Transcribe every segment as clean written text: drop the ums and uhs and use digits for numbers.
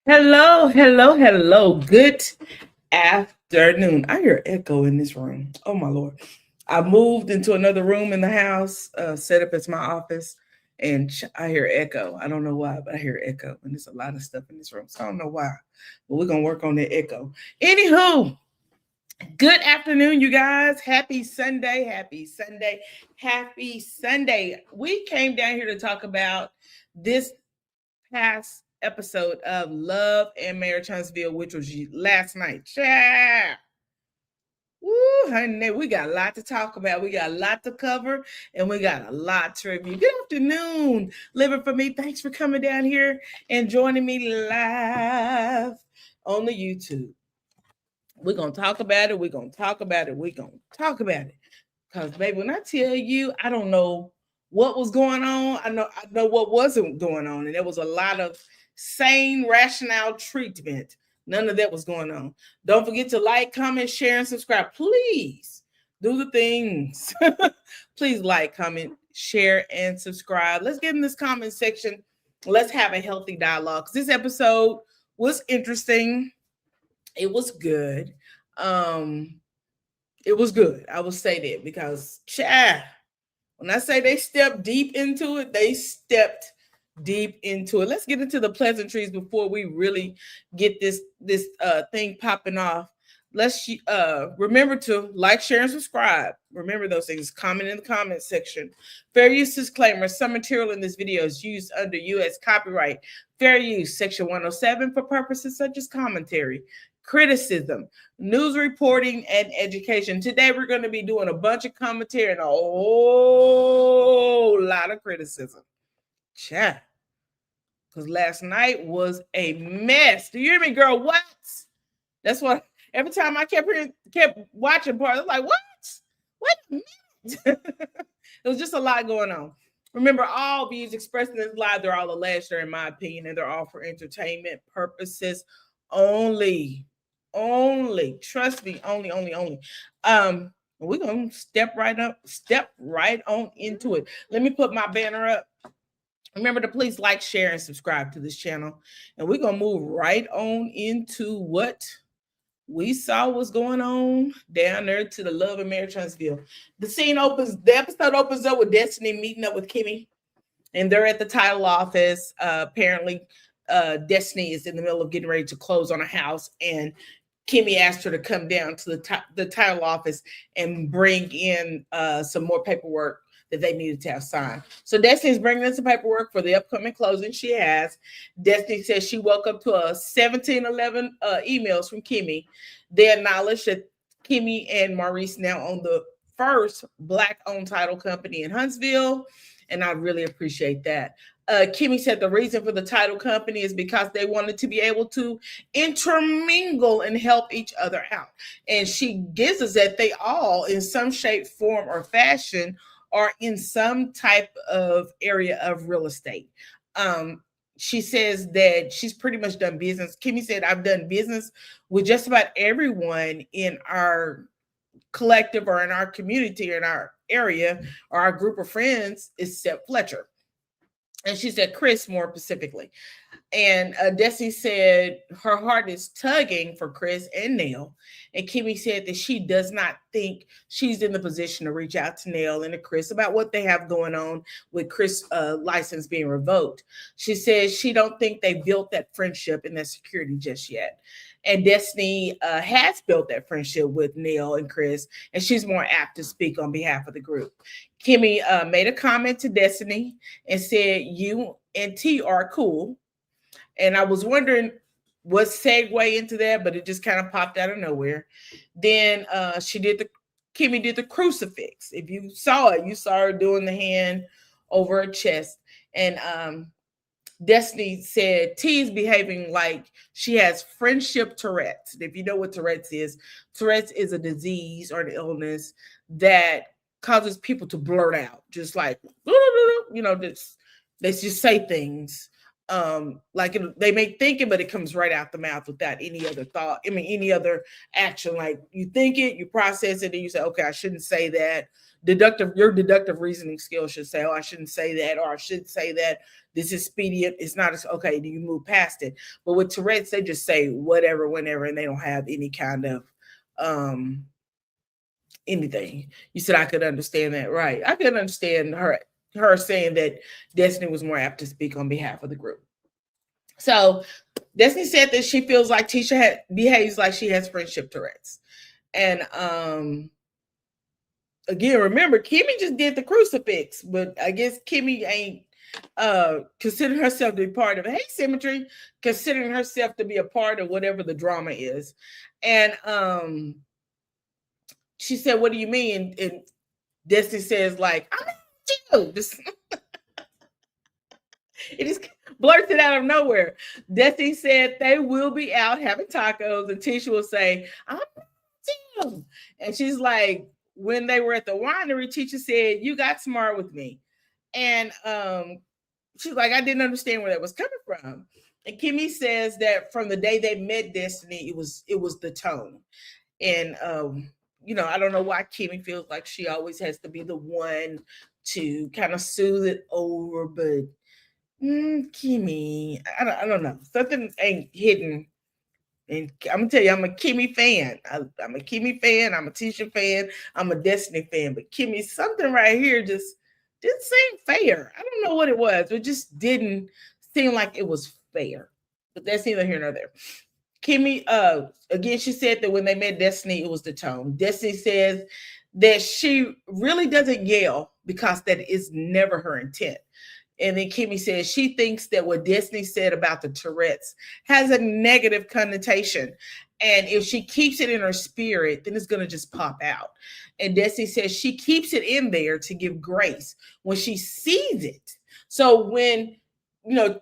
Hello, hello, hello. Good afternoon. I hear echo in this room. Oh my Lord. I moved into another room in the house, set up as my office, and I hear echo. I don't know why, but I hear echo. And there's a lot of stuff in this room. So I don't know why. But we're gonna work on the echo. Anywho, good afternoon, you guys. Happy Sunday. Happy Sunday. Happy Sunday. We came down here to talk about this past episode of Love and Marriage Huntsville, which was last night. Yeah. Woo, honey, we got a lot to talk about. We got a lot to cover, and we got a lot to review. Good afternoon, Living for Me. Thanks for coming down here and joining me live on the YouTube. We're gonna talk about it. We're gonna talk about it. We're gonna talk about it. Because, baby, when I tell you, I don't know what was going on. I know what wasn't going on, and there was a lot of sane, rational treatment. None of that was going on. Don't forget to like, comment, share, and subscribe. Please do the things. Please like, comment, share, and subscribe. Let's get in this comment section. Let's have a healthy dialogue. This episode was interesting. It was good. Um, it was good. I will say that because, when I say they stepped deep into it, they stepped deep into it. Let's get into the pleasantries before we really get this thing popping off. Let's remember to like, share, and subscribe. Remember those things. Comment in the comment section. Fair use disclaimer. Some material in this video is used under U.S. copyright. Fair use, section 107, for purposes such as commentary, criticism, news reporting, and education. Today we're going to be doing a bunch of commentary and a whole lot of criticism. Chat. Because last night was a mess. Do you hear me, girl? What? That's what every time I kept watching part, I was like, what? Wait a minute. It was just a lot going on. Remember, all views expressed in this live, they're all alleged, in my opinion, and they're all for entertainment purposes only. Only. Trust me, only. We're gonna step right on into it. Let me put my banner up. Remember to please like, share, and subscribe to this channel. And we're gonna move right on into what we saw was going on down there to the Love and Marriage Huntsville. The episode opens up with Destiny meeting up with Kimmy, and they're at the title office. Apparently, Destiny is in the middle of getting ready to close on a house, and Kimmy asked her to come down to the title office and bring in some more paperwork that they needed to have signed. So Destiny's bringing in some paperwork for the upcoming closing she has. Destiny says she woke up to a 1711 emails from Kimmy. They acknowledge that Kimmy and Maurice now own the first Black-owned title company in Huntsville, and I really appreciate that. Kimmy said the reason for the title company is because they wanted to be able to intermingle and help each other out. And she gives us that they all, in some shape, form, or fashion, are in some type of area of real estate. She says that she's pretty much done business. Kimmy said, I've done business with just about everyone in our collective or in our community or in our area or our group of friends except Fletcher. And she said Chris more specifically. And Desi said her heart is tugging for Chris and Nell. And Kimmy said that she does not think she's in the position to reach out to Nell and to Chris about what they have going on with Chris' license being revoked. She says she don't think they built that friendship and that security just yet. And Destiny has built that friendship with Nell and Chris, and she's more apt to speak on behalf of the group. Kimmy made a comment to Destiny and said, you and T are cool. And I was wondering what segue into that, but it just kind of popped out of nowhere. Then Kimmy did the crucifix. If you saw it, you saw her doing the hand over her chest. And Destiny said T is behaving like she has friendship Tourette's. If you know what Tourette's is a disease or an illness that causes people to blurt out, just like, they just say things like they may think it, but it comes right out the mouth without any other thought. Any other action. Like you think it, you process it, and you say, okay, I shouldn't say that. Your deductive reasoning skills should say, oh, I shouldn't say that, or I should say that. this is expedient. It's not as okay. Do you move past it? But with Tourette's, they just say whatever, whenever, and they don't have any kind of anything. You said I could understand that, right? I could understand her saying that Destiny was more apt to speak on behalf of the group. So Destiny said that she feels like Tisha behaves like she has friendship Tourette's. And again, remember, Kimmy just did the crucifix, but I guess Kimmy ain't considering herself to be part of it. Hey, Symmetry, considering herself to be a part of whatever the drama is. And she said, what do you mean? And Destiny says, like, I mean, you. Just it just blurted out of nowhere. Destiny said they will be out having tacos, and Tisha will say, I'm you. And she's like, when they were at the winery, Tisha said, you got smart with me. And she's like, I didn't understand where that was coming from. And Kimmy says that from the day they met Destiny, it was the tone. And I don't know why Kimmy feels like she always has to be the one to kind of soothe it over, but Kimmy, I don't know. Something ain't hidden. And I'm gonna tell you, I'm a Kimmy fan. I'm a Kimmy fan. I'm a Tisha fan. I'm a Destiny fan. But Kimmy, something right here just didn't seem fair. I don't know what it was. It just didn't seem like it was fair. But that's neither here nor there. Kimmy, again, she said that when they met Destiny, it was the tone. Destiny says that she really doesn't yell because that is never her intent. And then Kimmy says she thinks that what Destiny said about the Tourette's has a negative connotation. And if she keeps it in her spirit, then it's going to just pop out. And Destiny says she keeps it in there to give grace when she sees it. So when,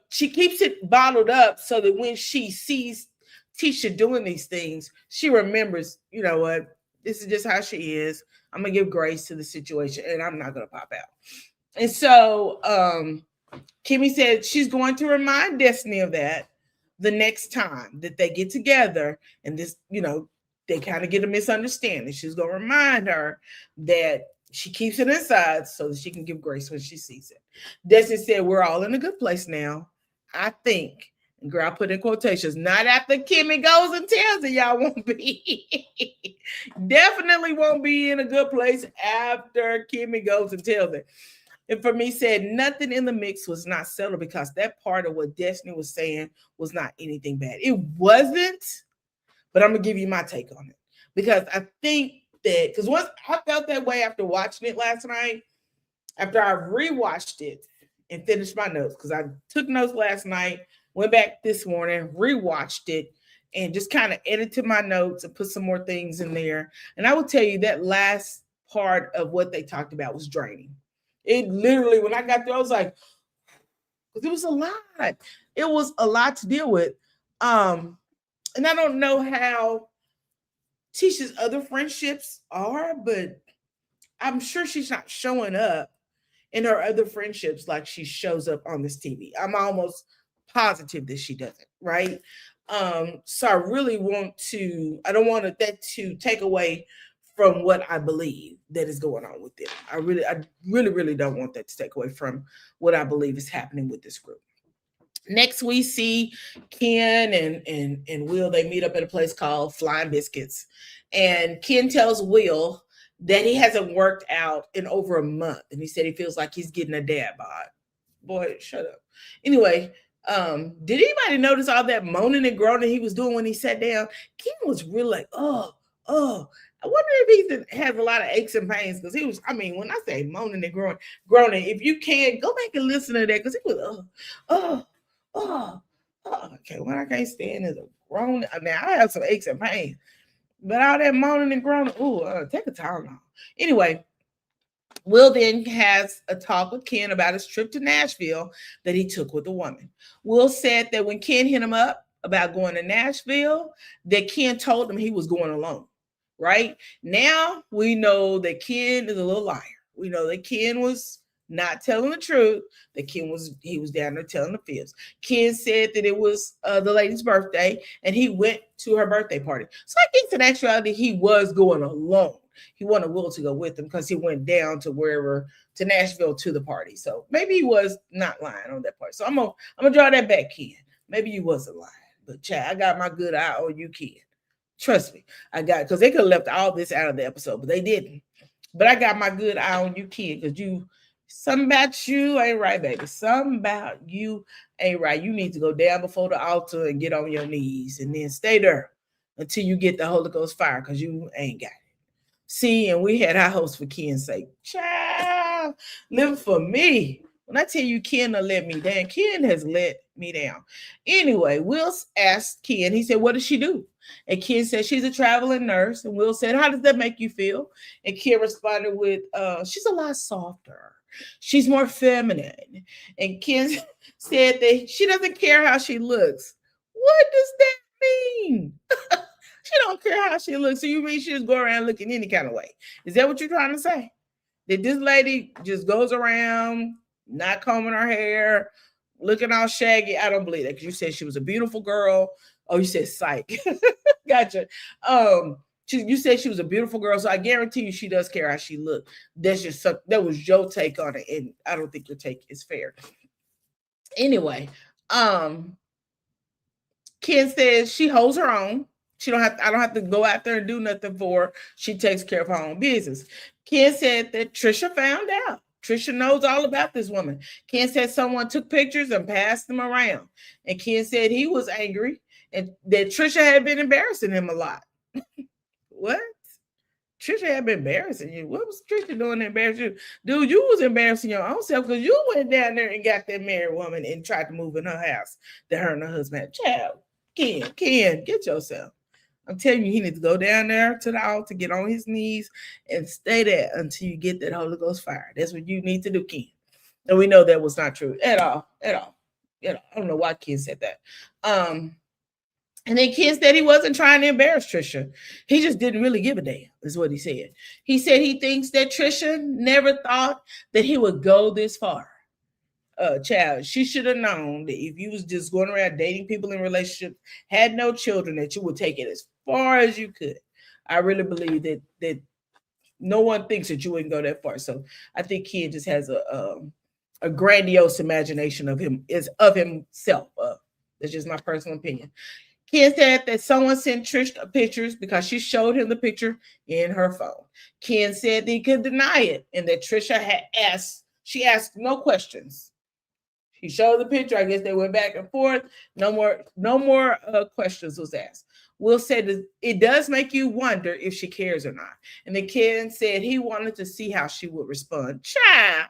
she keeps it bottled up so that when she sees Tisha doing these things, she remembers, you know what, this is just how she is. I'm going to give grace to the situation and I'm not going to pop out. And so Kimmy said she's going to remind Destiny of that the next time that they get together and this, they kind of get a misunderstanding. She's going to remind her that she keeps it inside so that she can give grace when she sees it. Destiny said, we're all in a good place now. I think, and girl, I put in quotations, not after Kimmy goes and tells it, y'all won't be. Definitely won't be in a good place after Kimmy goes and tells it. And for me, said nothing in the mix was not settled because that part of what Destiny was saying was not anything bad. It wasn't, but I'm going to give you my take on it. Because I think that, because once I felt that way after watching it last night, after I rewatched it and finished my notes, because I took notes last night, went back this morning, rewatched it, and just kind of edited my notes and put some more things in there. And I will tell you that last part of what they talked about was draining. It literally, when I got there, I was like, it was a lot. It was a lot to deal with. And I don't know how Tisha's other friendships are, but I'm sure she's not showing up in her other friendships like she shows up on this TV. I'm almost positive that she doesn't, right? So I really I don't want that to take away from what I believe that is going on with them. I really don't want that to take away from what I believe is happening with this group. Next, we see Ken and Will. They meet up at a place called Flying Biscuits. And Ken tells Will that he hasn't worked out in over a month. And he said he feels like he's getting a dad bod. Boy, shut up. Anyway, did anybody notice all that moaning and groaning he was doing when he sat down? Ken was really like, oh. I wonder if he has a lot of aches and pains because he was, when I say moaning and groaning, if you can, go back and listen to that because he was, okay, what I can't stand is a groan. I have some aches and pains, but all that moaning and groaning, take a time off. Anyway, Will then has a talk with Ken about his trip to Nashville that he took with a woman. Will said that when Ken hit him up about going to Nashville, that Ken told him he was going alone. Right now, we know that Ken is a little liar. We know that Ken was not telling the truth. That he was down there telling the fibs. Ken said that it was the lady's birthday, and he went to her birthday party. So I think in actuality he was going alone. He wanted Will to go with him because he went down to wherever, to Nashville, to the party. So maybe he was not lying on that part. So I'm gonna draw that back, Ken. Maybe you wasn't lying, but Chad, I got my good eye on you, Ken. Trust me, I got, because they could have left all this out of the episode, but they didn't. But I got my good eye on you, Ken, because you, something about you ain't right, baby. Something about you ain't right. You need to go down before the altar and get on your knees and then stay there until you get the Holy Ghost fire, because you ain't got it. See, and we had our host for Ken's sake. Child, living for me. When I tell you Ken let me down, Ken has let me down. Anyway, Will asked Ken, he said, what does she do? And Ken said, she's a traveling nurse. And Will said, how does that make you feel? And Ken responded with, she's a lot softer. She's more feminine. And Ken said that she doesn't care how she looks. What does that mean? She don't care how she looks. So you mean she just go around looking any kind of way? Is that what you're trying to say? That this lady just goes around not combing her hair, looking all shaggy? I don't believe that, because you said she was a beautiful girl. Oh, you said psych. Gotcha. You said she was a beautiful girl, so I guarantee you she does care how she looked. That's just that was your take on it, and I don't think your take is fair. Anyway, Ken says she holds her own. I don't have to go out there and do nothing for her. She takes care of her own business. Ken said that Trisha found out. Trisha knows all about this woman. Ken said someone took pictures and passed them around. And Ken said he was angry and that Trisha had been embarrassing him a lot. What? Trisha had been embarrassing you. What was Trisha doing to embarrass you? Dude, you was embarrassing your own self because you went down there and got that married woman and tried to move in her house that her and her husband had. Child, Ken, get yourself. I'm telling you, he needs to go down there to the altar, get on his knees, and stay there until you get that Holy Ghost fire. That's what you need to do, Ken. And we know that was not true at all. I don't know why Ken said that. And then Ken said he wasn't trying to embarrass Trisha. He just didn't really give a damn, is what he said. He said he thinks that Trisha never thought that he would go this far. Child, she should have known that if you was just going around dating people in relationships, had no children, that you would take it as far as you could. I really believe that no one thinks that you wouldn't go that far. So I think Ken just has a grandiose imagination of himself. That's just my personal opinion. Ken said that someone sent Trish pictures because she showed him the picture in her phone. Ken said that he could deny it and that Trisha had asked. She asked no questions. He showed the picture. I guess they went back and forth. No more questions was asked. Will said it does make you wonder if she cares or not. And then Ken said he wanted to see how she would respond. Child,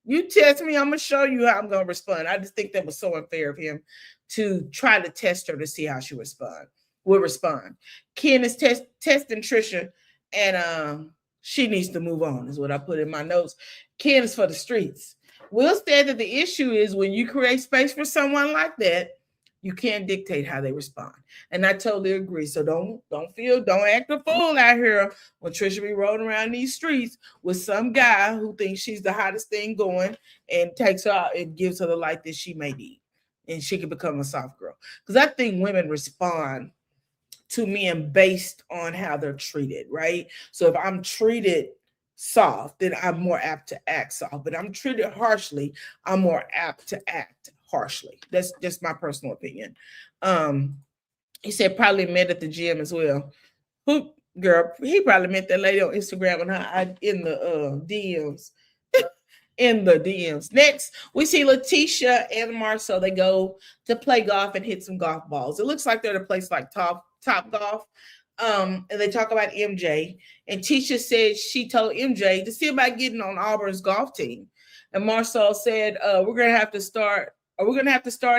you test me, I'm going to show you how I'm going to respond. I just think that was so unfair of him to try to test her to see how she would respond. Ken is testing Trisha, and she needs to move on, is what I put in my notes. Ken is for the streets. Will said that the issue is when you create space for someone like that, you can't dictate how they respond. And I totally agree. So don't act a fool out here when Trisha be rolling around these streets with some guy who thinks she's the hottest thing going and takes her out and gives her the light that she may need. And she can become a soft girl. Because I think women respond to men based on how they're treated, right? So if I'm treated soft, then I'm more apt to act soft. But I'm treated harshly, I'm more apt to act harshly. That's just my personal opinion. He said probably met at the gym as well. Who girl? He probably met that lady on Instagram and her in the DMs. In the DMs. Next, we see Letitia and Marcel. They go to play golf and hit some golf balls. It looks like they're at a place like Top Golf. And they talk about MJ. And Tisha said she told MJ to see about getting on Auburn's golf team. And Marcel said, we're gonna have to start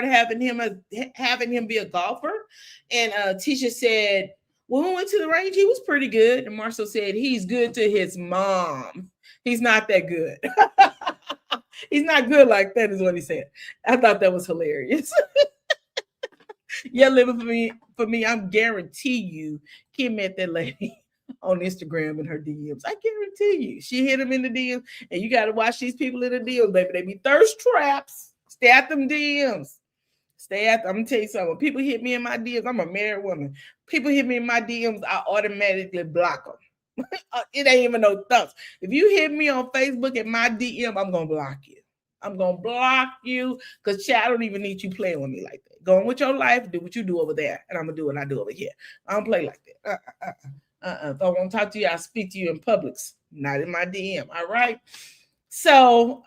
having him be a golfer. And Tisha said, when we went to the range, he was pretty good. And Marcel said he's good to his mom. He's not that good. He's not good like that, is what he said. I thought that was hilarious. Yeah, living for me, I'm guarantee you, Kim met that lady on Instagram in her DMs. I guarantee you, she hit him in the DMs, and you got to watch these people in the DMs, baby. They be thirst traps. Stay at them DMs. I'm gonna tell you something. When people hit me in my DMs, I'm a married woman. People hit me in my DMs, I automatically block them. It ain't even no thumbs. If you hit me on Facebook in my DM, I'm gonna block you. I'm gonna block you because I don't even need you playing with me like that. Go on with your life, do what you do over there, and I'm gonna do what I do over here. I don't play like that. If I want to talk to you, I'll speak to you in Publix, not in my DM. All right. So,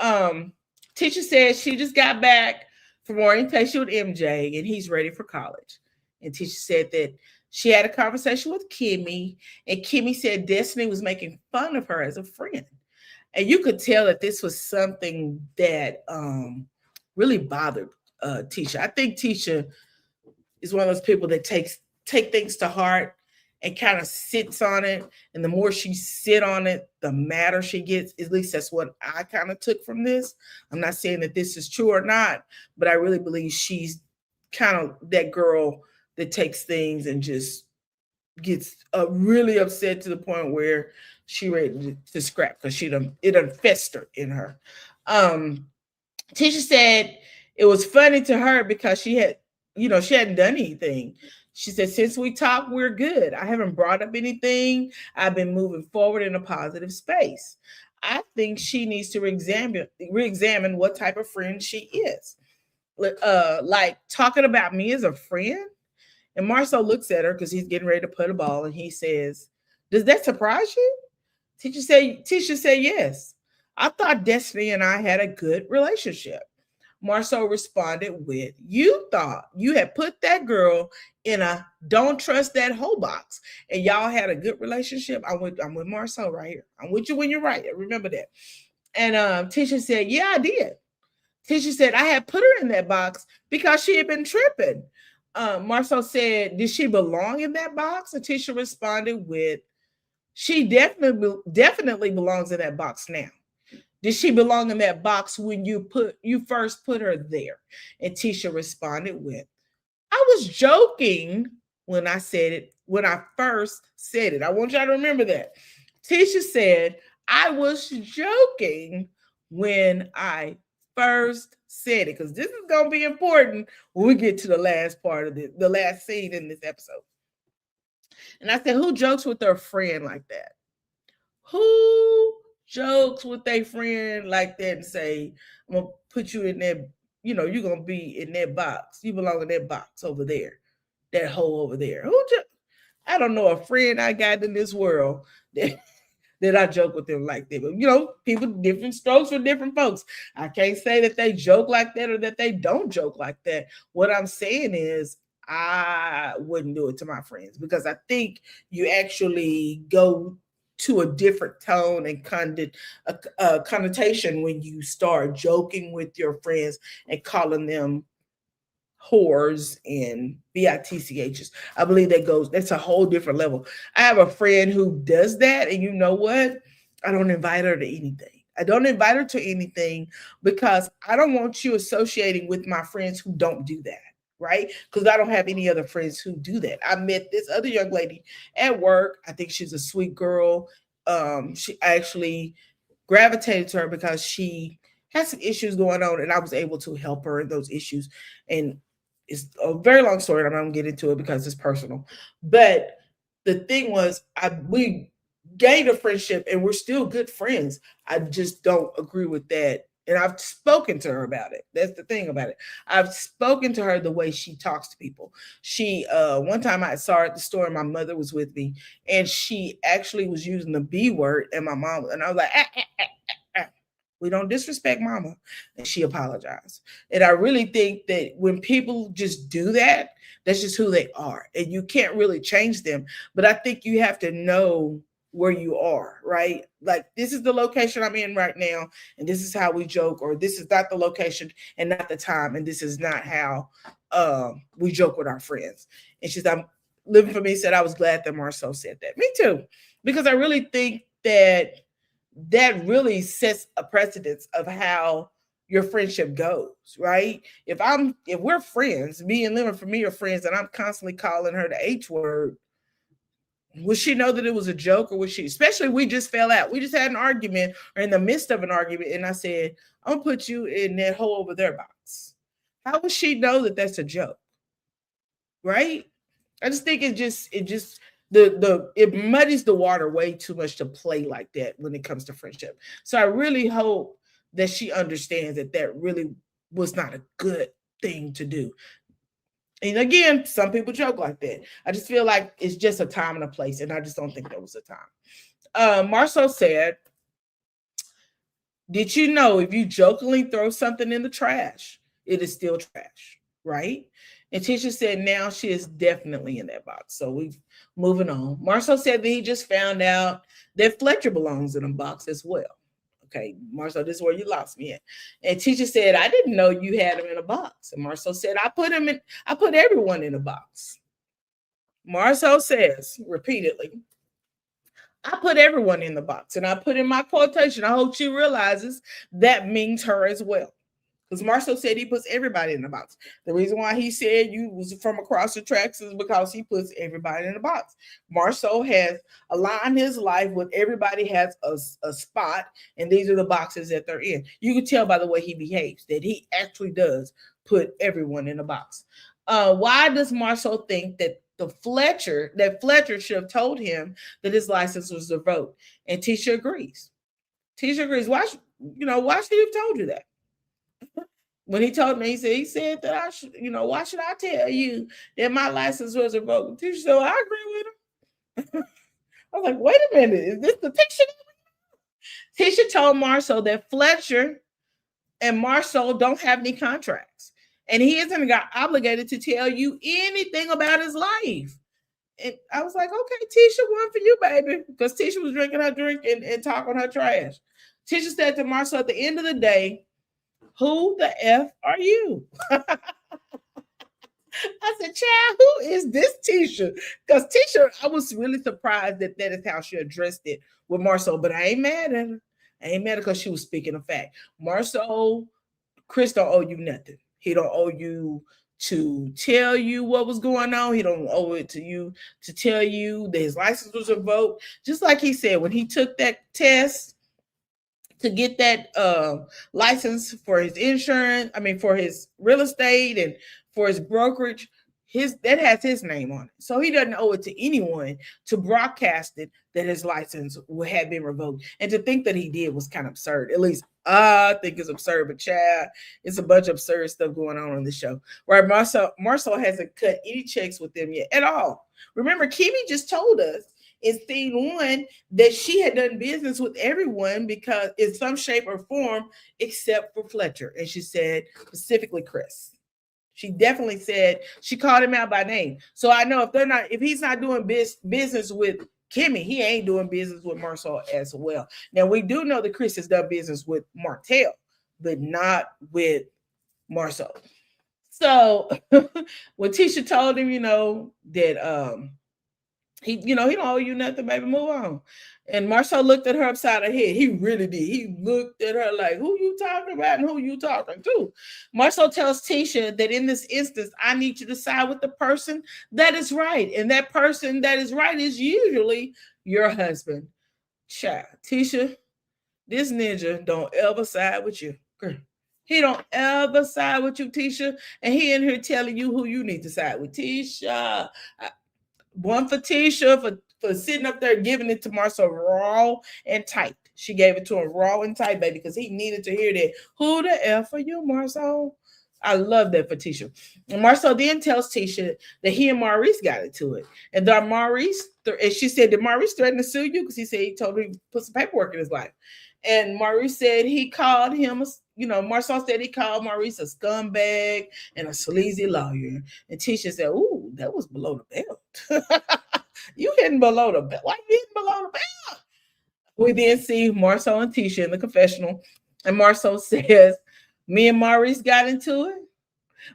teacher said she just got back from orientation with MJ, and he's ready for college. And teacher said that she had a conversation with Kimmy, and Kimmy said Destiny was making fun of her as a friend. And you could tell that this was something that really bothered Tisha. I think Tisha is one of those people that take things to heart and kind of sits on it. And the more she sit on it, the madder she gets. At least that's what I kind of took from this. I'm not saying that this is true or not, but I really believe she's kind of that girl that takes things and just gets really upset to the point where she ready to scrap because it done festered in her. Tisha said it was funny to her because she hadn't done anything. She said, since we talked, we're good. I haven't brought up anything. I've been moving forward in a positive space. I think she needs to re-examine what type of friend she is. Like talking about me as a friend. And Marcel looks at her because he's getting ready to put a ball, and he says, does that surprise you? Tisha said, yes. I thought Destiny and I had a good relationship. Marcel responded with, you thought you had put that girl in a don't trust that whole box and y'all had a good relationship. I'm with Marcel right here. I'm with you when you're right. Remember that. And Tisha said, yeah, I did. Tisha said, I had put her in that box because she had been tripping. Marcel said, did she belong in that box? And Tisha responded with, she definitely belongs in that box now. Did she belong in that box when you first put her there? And Tisha responded with, I was joking when I said it, when I first said it. I want y'all to remember that. Tisha said, I was joking when I first said it, because this is going to be important when we get to the last part of the last scene in this episode. And I said, who jokes with their friend like that? Who jokes with their friend like that and say, I'm going to put you in that, you're going to be in that box. You belong in that box over there, that hole over there. I don't know a friend I got in this world that I joke with them like that. But, people, different strokes for different folks. I can't say that they joke like that or that they don't joke like that. What I'm saying is, I wouldn't do it to my friends because I think you actually go to a different tone and connotation when you start joking with your friends and calling them whores and bitchs. I believe that's a whole different level. I have a friend who does that, and you know what? I don't invite her to anything. I don't invite her to anything because I don't want you associating with my friends who don't do that. Right? Because I don't have any other friends who do that. I met this other young lady at work. I think she's a sweet girl. She actually gravitated to her because she had some issues going on, and I was able to help her in those issues. And it's a very long story, and I'm not gonna get into it because it's personal. But the thing was, we gained a friendship, and we're still good friends. I just don't agree with that. And I've spoken to her about it. That's the thing about it. I've spoken to her the way she talks to people. She one time I saw her at the store and my mother was with me, and she actually was using the B word, and my mom, and I was like, we don't disrespect mama. And she apologized. And I really think that when people just do that, that's just who they are. And you can't really change them. But I think you have to know where you are, right? Like, this is the location I'm in right now, and this is how we joke, or this is not the location and not the time, and this is not how we joke with our friends. And she's, I'm living for me, said, I was glad that Marcel said that. Me too, because I really think that really sets a precedence of how your friendship goes, right? If we're friends, me and Living for Me are friends, and I'm constantly calling her the H word, would she know that it was a joke, or was she, especially we just fell out. We just had an argument, or in the midst of an argument, and I said, I'm gonna put you in that hole over there box. How would she know that that's a joke? Right? I just think it just it muddies the water way too much to play like that when it comes to friendship. So I really hope that she understands that that really was not a good thing to do. And again, some people joke like that. I just feel like it's just a time and a place, and I just don't think that was a time. Marceau said, did you know if you jokingly throw something in the trash, it is still trash, right? And Tisha said now she is definitely in that box. So we're moving on. Marceau said that he just found out that Fletcher belongs in a box as well. Okay, Marceau, this is where you lost me at. And Tisha said, I didn't know you had him in a box. And Marceau said, I put everyone in a box. Marceau says repeatedly, I put everyone in the box, and I put in my quotation. I hope she realizes that means her as well. Because Marceau said he puts everybody in the box. The reason why he said you was from across the tracks is because he puts everybody in the box. Marceau has aligned his life with everybody has a spot, and these are the boxes that they're in. You can tell by the way he behaves that he actually does put everyone in a box. Why does Marceau think that Fletcher should have told him that his license was revoked? And Tisha agrees. Tisha agrees. Why should he have told you that? When he told me, he said that I should, why should I tell you that my license was revoked? Tisha said, I agree with him. I was like, wait a minute, is this the picture? Tisha told Marceau that Fletcher and Marceau don't have any contracts, and he isn't got obligated to tell you anything about his life. And I was like, okay, Tisha, one for you, baby, because Tisha was drinking her drink and talking her trash. Tisha said to Marceau, at the end of the day, who the F are you? I said, child, who is this Tisha? Because Tisha, I was really surprised that that is how she addressed it with Marceau, but I ain't mad at her. I ain't mad at her because she was speaking a fact. Marceau, Chris don't owe you nothing. He don't owe you to tell you what was going on. He don't owe it to you to tell you that his license was revoked. Just like he said, when he took that test to get that license for his insurance, for his real estate and for his brokerage, that has his name on it. So he doesn't owe it to anyone to broadcast it that his license had been revoked. And to think that he did was kind of absurd. At least I think it's absurd, but child, it's a bunch of absurd stuff going on the show. Right? Marceau hasn't cut any checks with them yet at all. Remember, Kimmy just told us in scene 1 that she had done business with everyone because in some shape or form, except for Fletcher. And she said specifically Chris. She definitely said, she called him out by name. So I know if he's not doing business with Kimmy, he ain't doing business with Marceau as well. Now we do know that Chris has done business with Martell, but not with Marceau. So when Tisha told him, that he don't owe you nothing, baby, move on. And Marceau looked at her upside her head. He really did. He looked at her like, who you talking about and who you talking to? Marceau tells Tisha that in this instance, I need you to side with the person that is right. And that person that is right is usually your husband. Child, Tisha, this ninja don't ever side with you. Girl. He don't ever side with you, Tisha. And he in here telling you who you need to side with. Tisha, one for Tisha for sitting up there giving it to Marceau raw and tight. She gave it to him raw and tight, baby, because he needed to hear that. Who the F are you, Marceau? I love that for Tisha. And Marceau then tells Tisha that he and Maurice got into it. And that and she said, did Maurice threaten to sue you? Because he said he told her to put some paperwork in his life. And Maurice said he called him, Marceau said he called Maurice a scumbag and a sleazy lawyer. And Tisha said, ooh, that was below the belt. You hitting below the belt. Why you hitting below the belt? We then see Marceau and Tisha in the confessional. And Marceau says, me and Maurice got into it.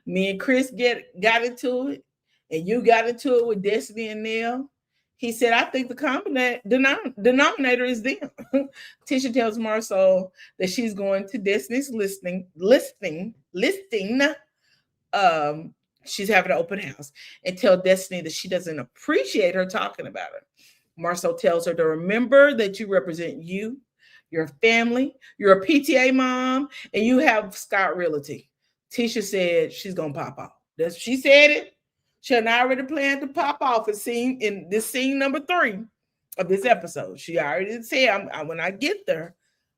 Me and Chris got into it. And you got into it with Destiny and Neil. He said, I think the denominator is them. Tisha tells Marceau that she's going to Destiny's listing. She's having an open house, and tell Destiny that she doesn't appreciate her talking about it. Marceau tells her to remember that you represent you, your family, you're a PTA mom, and you have Scott Realty. Tisha said she's going to pop off. She said it. She had already planned to pop off in this scene number 3 of this episode. She already said, when I get there,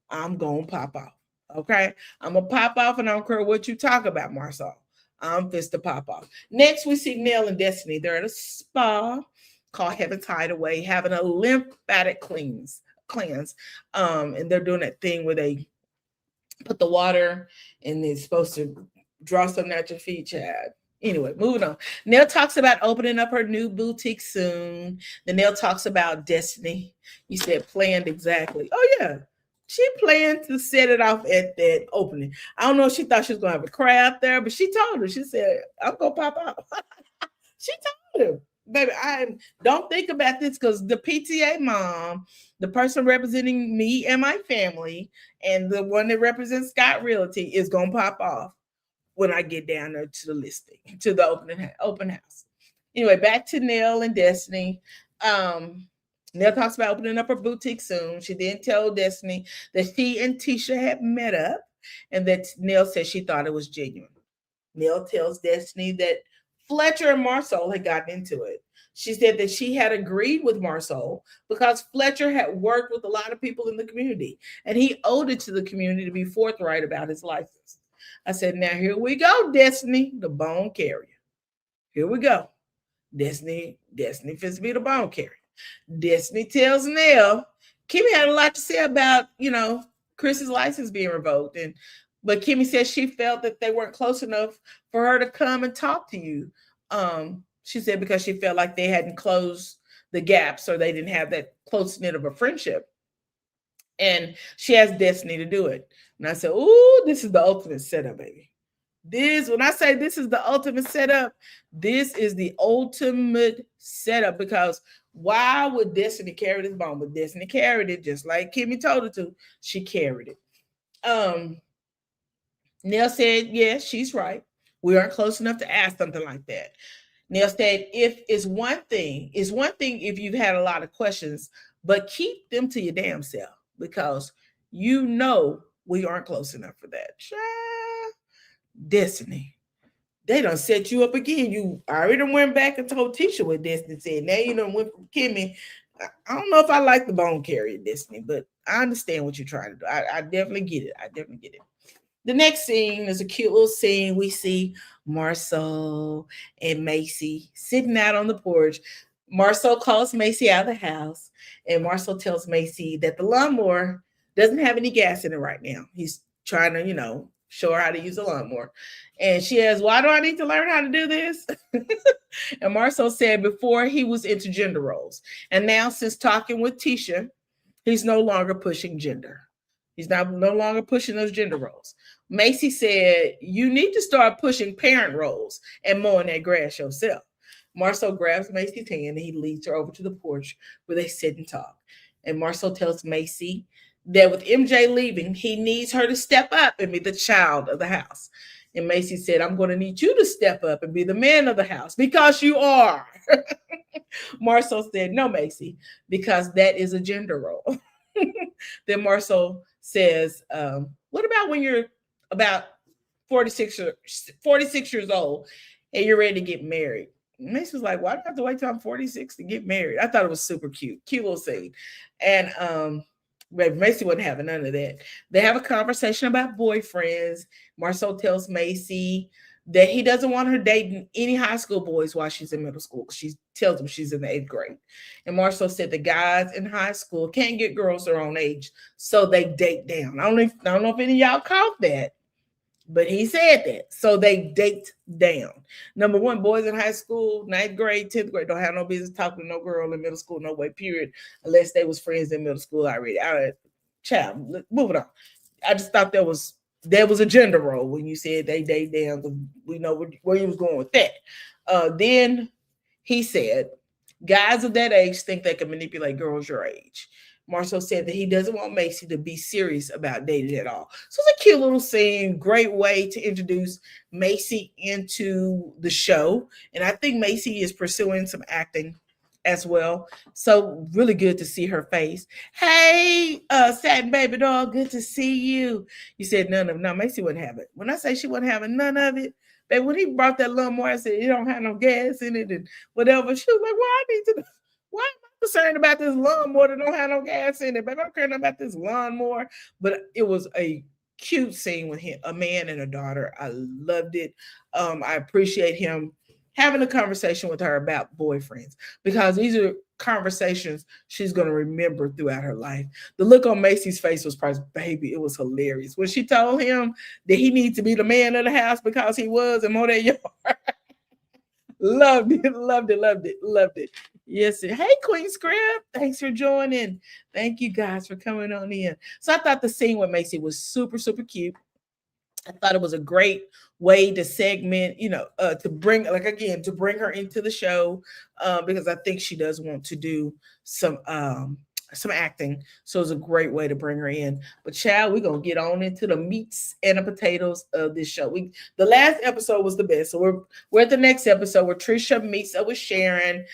I'm going to pop off. Okay? I'm going to pop off, and I don't care what you talk about, Marcel. I'm fist to pop off. Next, we see Nell and Destiny. They're at a spa called Heaven's Hideaway, having a lymphatic cleanse. And they're doing that thing where they put the water and it's supposed to draw something out your feet, Chad. Anyway, moving on. Nell talks about opening up her new boutique soon. Then Nell talks about Destiny. You said planned exactly. Oh, yeah. She planned to set it off at that opening. I don't know if she thought she was going to have a crowd there, but she told her. She said, I'm going to pop out. She told him, baby, I don't think about this because the PTA mom, the person representing me and my family, and the one that represents Scott Realty is going to pop off when I get down there to the listing, to the open house. Anyway, back to Nell and Destiny. Nell talks about opening up her boutique soon. She then told Destiny that she and Tisha had met up and that Nell said she thought it was genuine. Nell tells Destiny that Fletcher and Marsau had gotten into it. She said that she had agreed with Marsau because Fletcher had worked with a lot of people in the community and he owed it to the community to be forthright about his license. I said, now here we go, Destiny, the bone carrier. Here we go. Destiny fits to be the bone carrier. Destiny tells Nell, Kimmy had a lot to say about, Chris's license being revoked. But Kimmy said she felt that they weren't close enough for her to come and talk to you. She said because she felt like they hadn't closed the gaps or they didn't have that close knit of a friendship. And she asked Destiny to do it. And I said, ooh, this is the ultimate setup, baby. When I say this is the ultimate setup, this is the ultimate setup because why would Destiny carry this bone? But Destiny carried it just like Kimmy told her to. She carried it. Nell said, yes, she's right. We aren't close enough to ask something like that. Nell said, it's one thing if you've had a lot of questions, but keep them to your damn self because we aren't close enough for that. Destiny, they done set you up again. You already went back and told Tisha what Destiny said. Now you done went from Kimmy. I don't know if I like the bone carrier, Destiny, but I understand what you're trying to do. I definitely get it. The next scene is a cute little scene. We see Marcel and Macy sitting out on the porch. Marcel calls Macy out of the house, and Marcel tells Macy that the lawnmower doesn't have any gas in it right now. He's trying to, show her how to use a lawnmower. And she asks, why do I need to learn how to do this? And Marcel said before he was into gender roles. And now since talking with Tisha, he's no longer pushing gender. He's no longer pushing those gender roles. Macy said, you need to start pushing parent roles and mowing that grass yourself. Marcel grabs Macy's hand and he leads her over to the porch where they sit and talk. And Marcel tells Macy that with MJ leaving, he needs her to step up and be the child of the house. And Macy said, I'm going to need you to step up and be the man of the house because you are. Marcel said, no, Macy, because that is a gender role. Then Marcel says, what about when you're about 46 years old and you're ready to get married? Macy was like, why do I have to wait till I'm 46 to get married? I thought it was super cute little scene. And Macy wasn't having none of that. They have a conversation about boyfriends. Marcel tells Macy that he doesn't want her dating any high school boys while she's in middle school. She tells him she's in the 8th grade. And Marcel said the guys in high school can't get girls their own age, so they date down. I don't know if any of y'all caught that, but he said that. So they date down. Number one, boys in high school, 9th grade, 10th grade, don't have no business talking to no girl in middle school, no way, period, unless they was friends in middle school already. All right, child, moving on. I just thought there was a gender role when you said they date down. We know where you was going with that. Then he said, guys of that age think they can manipulate girls your age. Marcel said that he doesn't want Macy to be serious about dating at all. So it's a cute little scene, great way to introduce Macy into the show. And I think Macy is pursuing some acting as well. So really good to see her face. Hey, Satin Baby Doll, good to see you. You said none of it. No, Macy wouldn't have it. When I say she wasn't having none of it, But when he brought that lawnmower, I said, it don't have no gas in it and whatever. She was like, well, I need to know. Why am I concerned about this lawnmower that don't have no gas in it? But I don't care about this lawnmower. But it was a cute scene with him, a man and a daughter. I loved it. I appreciate him having a conversation with her about boyfriends, because these are conversations she's going to remember throughout her life. The look on Macy's face was probably, baby, it was hilarious. When she told him that he needs to be the man of the house because he was and more than you. Loved it, loved it, loved it, loved it. Yes. Hey, Queen Script. Thanks for joining. Thank you guys for coming on in. So I thought the scene with Macy was super, super cute. I thought it was a great way to segment, to bring, like, again, to bring her into the show, because I think she does want to do some acting. So it's a great way to bring her in. But child, we're gonna get on into the meats and the potatoes of this show. The last episode was the best. So we're at the next episode where Trisha meets up with Sharon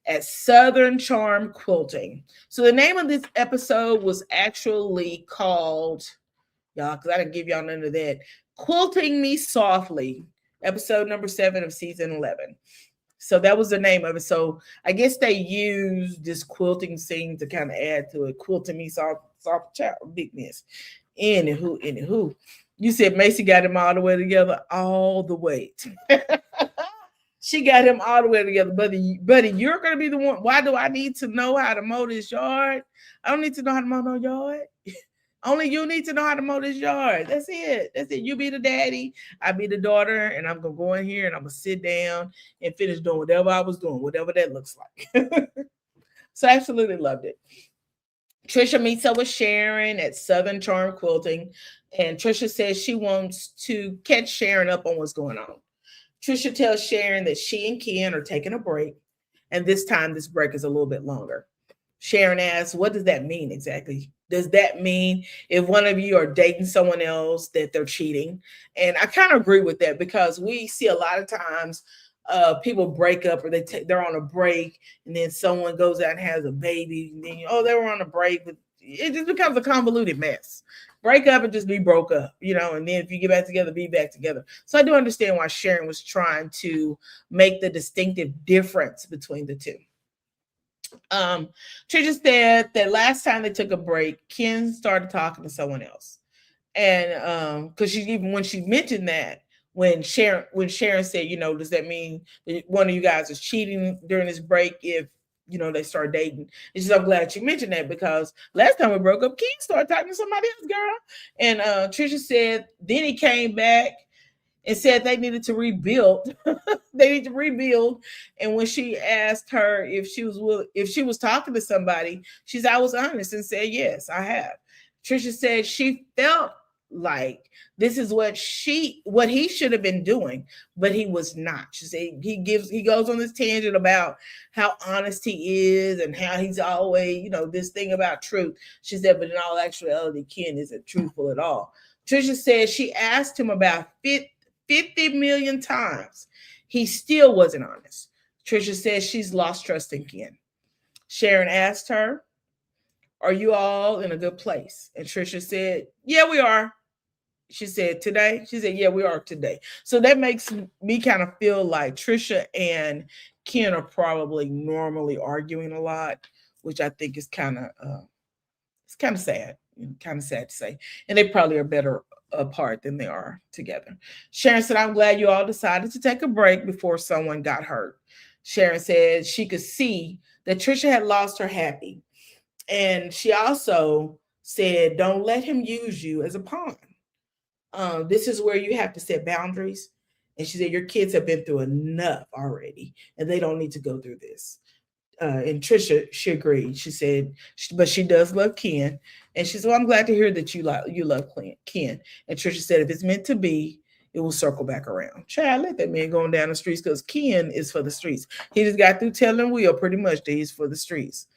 at Southern Charm Quilting. So the name of this episode was actually called, y'all, because I didn't give y'all none of that, Quilting Me Softly, episode number 7 of season 11. So that was the name of it. So I guess they used this quilting scene to kind of add to it. Quilting Me soft child bigness. Anywho. You said Macy got him all the way together, all the way. She got him all the way together. Buddy, you're going to be the one. Why do I need to know how to mow this yard? I don't need to know how to mow no yard. Only you need to know how to mow this yard. That's it. That's it. You be the daddy. I be the daughter. And I'm going to go in here and I'm going to sit down and finish doing whatever I was doing, whatever that looks like. So I absolutely loved it. Trisha meets up with Sharon at Southern Charm Quilting. And Trisha says she wants to catch Sharon up on what's going on. Trisha tells Sharon that she and Ken are taking a break. And this time, this break is a little bit longer. Sharon asks, what does that mean exactly? Does that mean if one of you are dating someone else that they're cheating? And I kind of agree with that, because we see a lot of times people break up, or they're on a break, and then someone goes out and has a baby, and then they were on a break, but it just becomes a convoluted mess. Break up and just be broke up, and then if you get back together, be back together. So I do understand why Sharon was trying to make the distinctive difference between the two. Trisha said that last time they took a break, Ken started talking to someone else. And because when she mentioned that, when Sharon said, does that mean that one of you guys is cheating during this break if they start dating? And she's, I'm glad you mentioned that, because last time we broke up, Ken started talking to somebody else, girl. And Trisha said then he came back and said they needed to rebuild. They need to rebuild. And when she asked her if she was talking to somebody, she said, I was honest and said, yes, I have. Trisha said she felt like this is what he should have been doing, but he was not. She said he goes on this tangent about how honest he is and how he's always, this thing about truth. She said, but in all actuality, Ken isn't truthful at all. Trisha said she asked him about 50 million times. He still wasn't honest. Trisha says she's lost trust in Ken. Sharon asked her, are you all in a good place? And Trisha said, yeah, we are. She said, today? She said, yeah, we are today. So that makes me kind of feel like Trisha and Ken are probably normally arguing a lot, which I think is kind of sad. Kind of sad to say. And they probably are better apart than they are together. Sharon said, I'm glad you all decided to take a break before someone got hurt. Sharon said she could see that Trisha had lost her happy. And she also said, don't let him use you as a pawn. This is where you have to set boundaries. And she said, your kids have been through enough already, and they don't need to go through this. And Trisha, she agreed. She said, but she does love Ken. And she said, well, I'm glad to hear that you love Ken. And Trisha said, if it's meant to be, it will circle back around. Child, let that man going down the streets, because Ken is for the streets. He just got through telling Will pretty much that he's for the streets.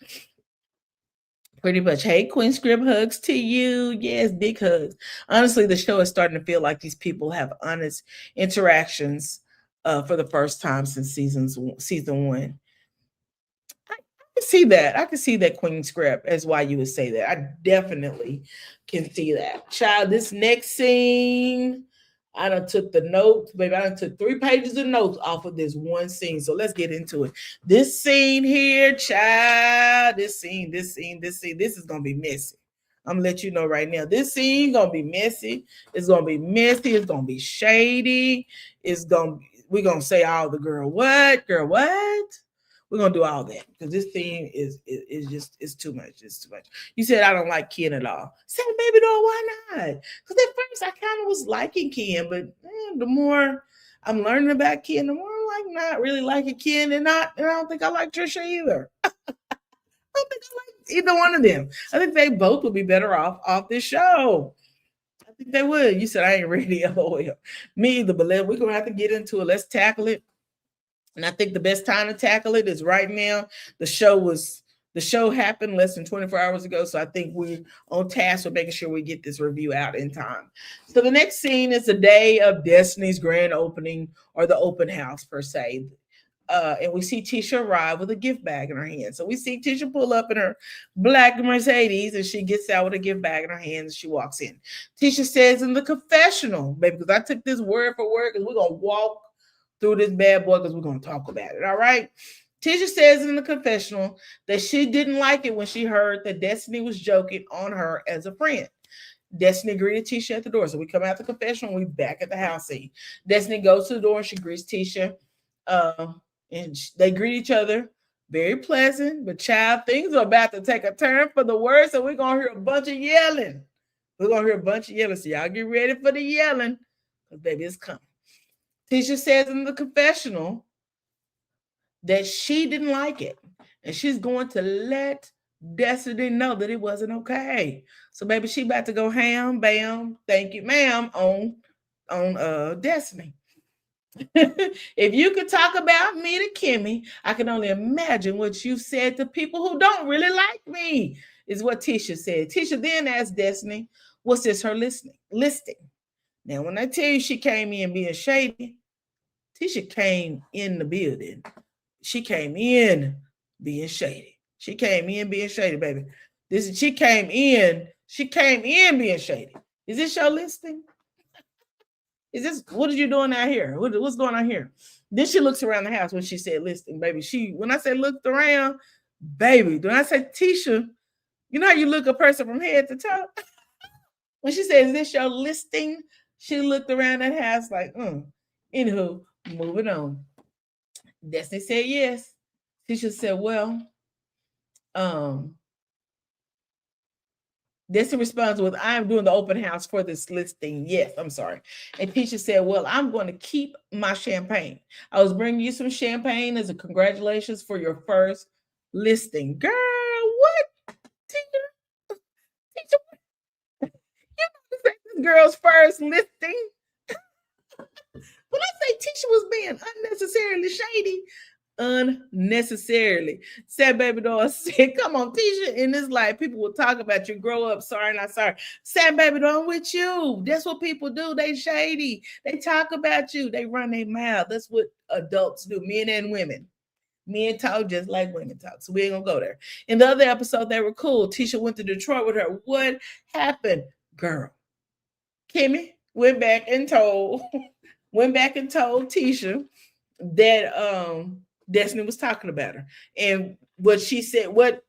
Pretty much. Hey, Queen Script, hugs to you. Yes, big hugs. Honestly, the show is starting to feel like these people have honest interactions for the first time since season 1. I can see that, Queen Script, as why you would say that. I definitely can see that. Child, this next scene, I done took the notes, baby. I done took 3 pages of notes off of this one scene. So let's get into it. This scene here, child, this scene, this is gonna be messy. I'm gonna let you know right now. This scene gonna be messy. It's gonna be messy. It's gonna be shady. We're gonna say all the girl what? We're gonna do all that because this thing is just it's too much. It's too much. You said I don't like Ken at all. Say, baby doll, why not? Because at first I kind of was liking Ken, but the more I'm learning about Ken, the more I'm like not really liking Ken, and I don't think I like Trisha either. I don't think I like either one of them. I think they both would be better off this show. I think they would. You said I ain't ready. LOL. Me either, but we're gonna have to get into it. Let's tackle it. And I think the best time to tackle it is right now. The show happened less than 24 hours ago. So I think we're on task with making sure we get this review out in time. So the next scene is the day of Destiny's grand opening, or the open house per se. And we see Tisha arrive with a gift bag in her hand. So we see Tisha pull up in her black Mercedes, and she gets out with a gift bag in her hand and she walks in. Tisha says in the confessional, baby, because I took this word for word, because we're going to walk through this bad boy because we're going to talk about it. All right. Tisha says in the confessional that she didn't like it when she heard that Destiny was joking on her as a friend. Destiny greeted Tisha at the door. So we come out the confessional, we back at the house scene. Destiny goes to the door and she greets Tisha. And they greet each other. Very pleasant, but child, things are about to take a turn for the worse. So we're going to hear a bunch of yelling. We're going to hear a bunch of yelling. So y'all get ready for the yelling, because baby, it's coming. Tisha says in the confessional that she didn't like it, and she's going to let Destiny know that it wasn't okay. So baby, she about to go ham, bam, thank you, ma'am, on Destiny. If you could talk about me to Kimmy, I can only imagine what you've said to people who don't really like me, is what Tisha said. Tisha then asked Destiny, what's this her listing? Now, when I tell you she came in being shady, Tisha came in the building. She came in being shady. She came in being shady, baby. She came in being shady. Is this your listing? Is this, what are you doing out here? What's going on here? Then she looks around the house when she said listing, baby. When I say looked around, baby, when I say Tisha, you know how you look a person from head to toe? When she said, is this your listing? She looked around that house like, Anywho, moving on. Destiny said yes. Tisha said, well, Destiny responds with, I'm doing the open house for this listing. Yes, I'm sorry. And Tisha said, well, I'm going to keep my champagne. I was bringing you some champagne as a congratulations for your first listing. Girl, what? Tisha, you know this girl's first listing? When I say Tisha was being unnecessarily shady, unnecessarily. Sad baby doll said, come on, Tisha, in this life, people will talk about you. Grow up, sorry, not sorry. Sad baby doll, I'm with you. That's what people do. They shady. They talk about you. They run their mouth. That's what adults do, men and women. Men talk just like women talk. So we ain't gonna go there. In the other episode, they were cool. Tisha went to Detroit with her. What happened? Girl. Kimmy went back and told Tisha that Destiny was talking about her. And what she said, what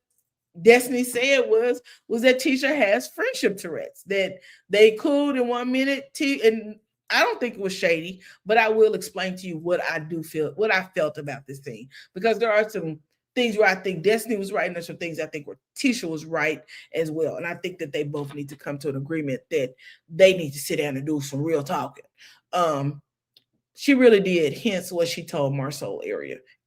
Destiny said was that Tisha has friendship Tourette's, that they cooled in 1 minute. And I don't think it was shady, but I will explain to you what I felt about this thing, because there are some things where I think Destiny was right, and there's some things I think where Tisha was right as well. And I think that they both need to come to an agreement that they need to sit down and do some real talking. She really did, hence what she told Marcel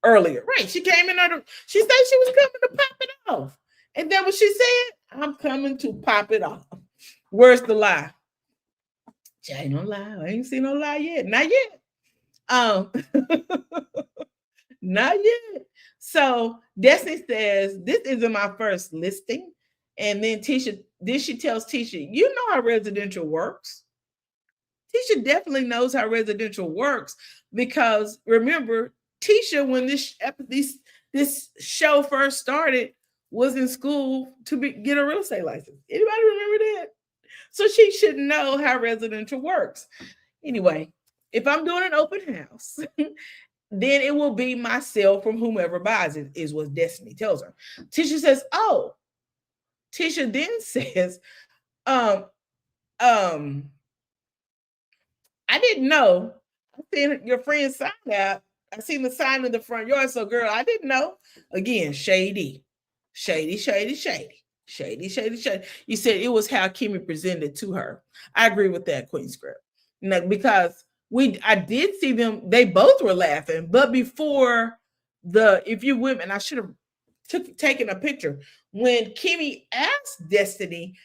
earlier. Right. She came in under, she said she was coming to pop it off. And then what she said, I'm coming to pop it off. Where's the lie? She ain't no lie. I ain't seen no lie yet. Not yet. Not yet. So Destiny says, this isn't my first listing. And then she tells Tisha, you know how residential works. Tisha definitely knows how residential works, because remember, Tisha, when this show first started, was in school to get a real estate license. Anybody remember that? So she should know how residential works. Anyway, if I'm doing an open house, then it will be myself from whomever buys it, is what Destiny tells her. Tisha says, oh, Tisha then says, um, um, I didn't know. I seen your friend sign out. I seen the sign in the front yard. So, girl, I didn't know. Again, shady, shady, shady, shady, shady, shady, shady. You said it was how Kimmy presented to her. I agree with that, Queen Script. Because I did see them. They both were laughing, but before if you women, I should have taken a picture when Kimmy asked Destiny,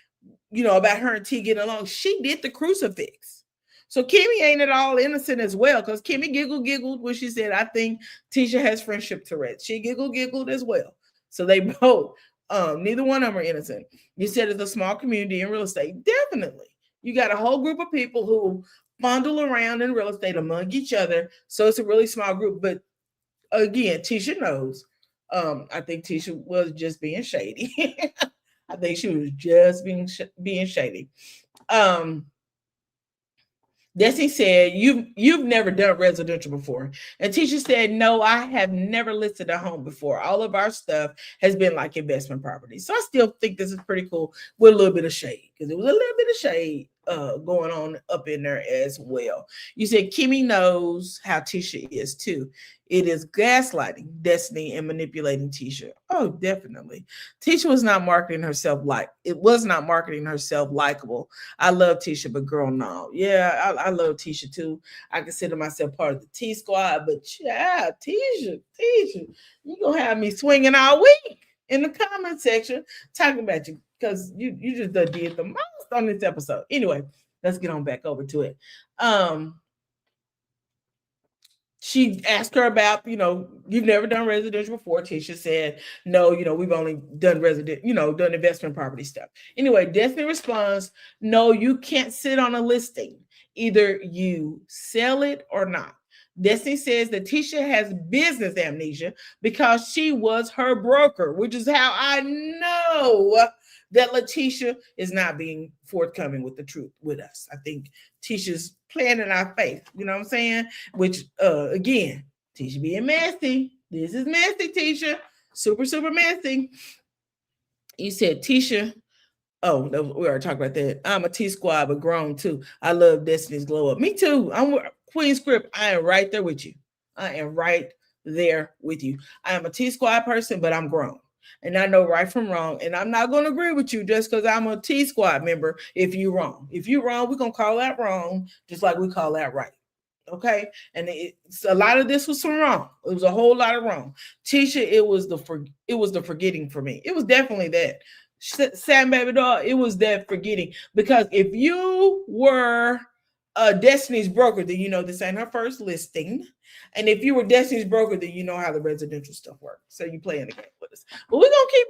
about her and T getting along. She did the crucifix. So Kimmy ain't at all innocent as well, because Kimmy giggled when she said, I think Tisha has friendship Tourette's. She giggled as well. So they both, neither one of them are innocent. You said it's a small community in real estate. Definitely. You got a whole group of people who fondle around in real estate among each other. So it's a really small group. But again, Tisha knows. I think Tisha was just being shady. I think she was just being shady. Desi said, you've never done residential before. And Tisha said, no, I have never listed a home before. All of our stuff has been like investment properties. So I still think this is pretty cool with a little bit of shade, because it was a little bit of shade going on up in there as well. You said Kimmy knows how Tisha is too. It is gaslighting Destiny and manipulating Tisha. Oh, definitely. Tisha was not marketing herself likable. I love Tisha, but girl, no. Yeah, I love Tisha too. I consider myself part of the T squad, but yeah, Tisha, you gonna have me swinging all week in the comment section talking about you, because you just did the most on this episode. Anyway, let's get on back over to it. She asked her about, you've never done residential before. Tisha said, no, we've only done done investment property stuff. Anyway, Destiny responds, no, you can't sit on a listing. Either you sell it or not. Destiny says that Tisha has business amnesia because she was her broker, which is how I know that Letitia is not being forthcoming with the truth with us. I think Tisha's playing in our face. You know what I'm saying? Which, again, Tisha being messy. This is messy, Tisha. Super, super messy. You said Tisha. Oh, we already talked about that. I'm a T squad, but grown too. I love Destiny's glow up. Me too. I'm Queen Script. I am right there with you. I am right there with you. I am a T squad person, but I'm grown. And I know right from wrong. And I'm not going to agree with you just because I'm a T squad member if you're wrong. If you're wrong, we're going to call that wrong, just like we call that right. Okay. And it's a lot of this was some wrong. It was a whole lot of wrong. Tisha, it was the forgetting for me. It was definitely that. Sam Baby Doll, it was that forgetting. Because if you were Destiny's broker, then you know this ain't her first listing. And if you were Destiny's broker, then you know how the residential stuff works. So you playing the game with us. But we're gonna keep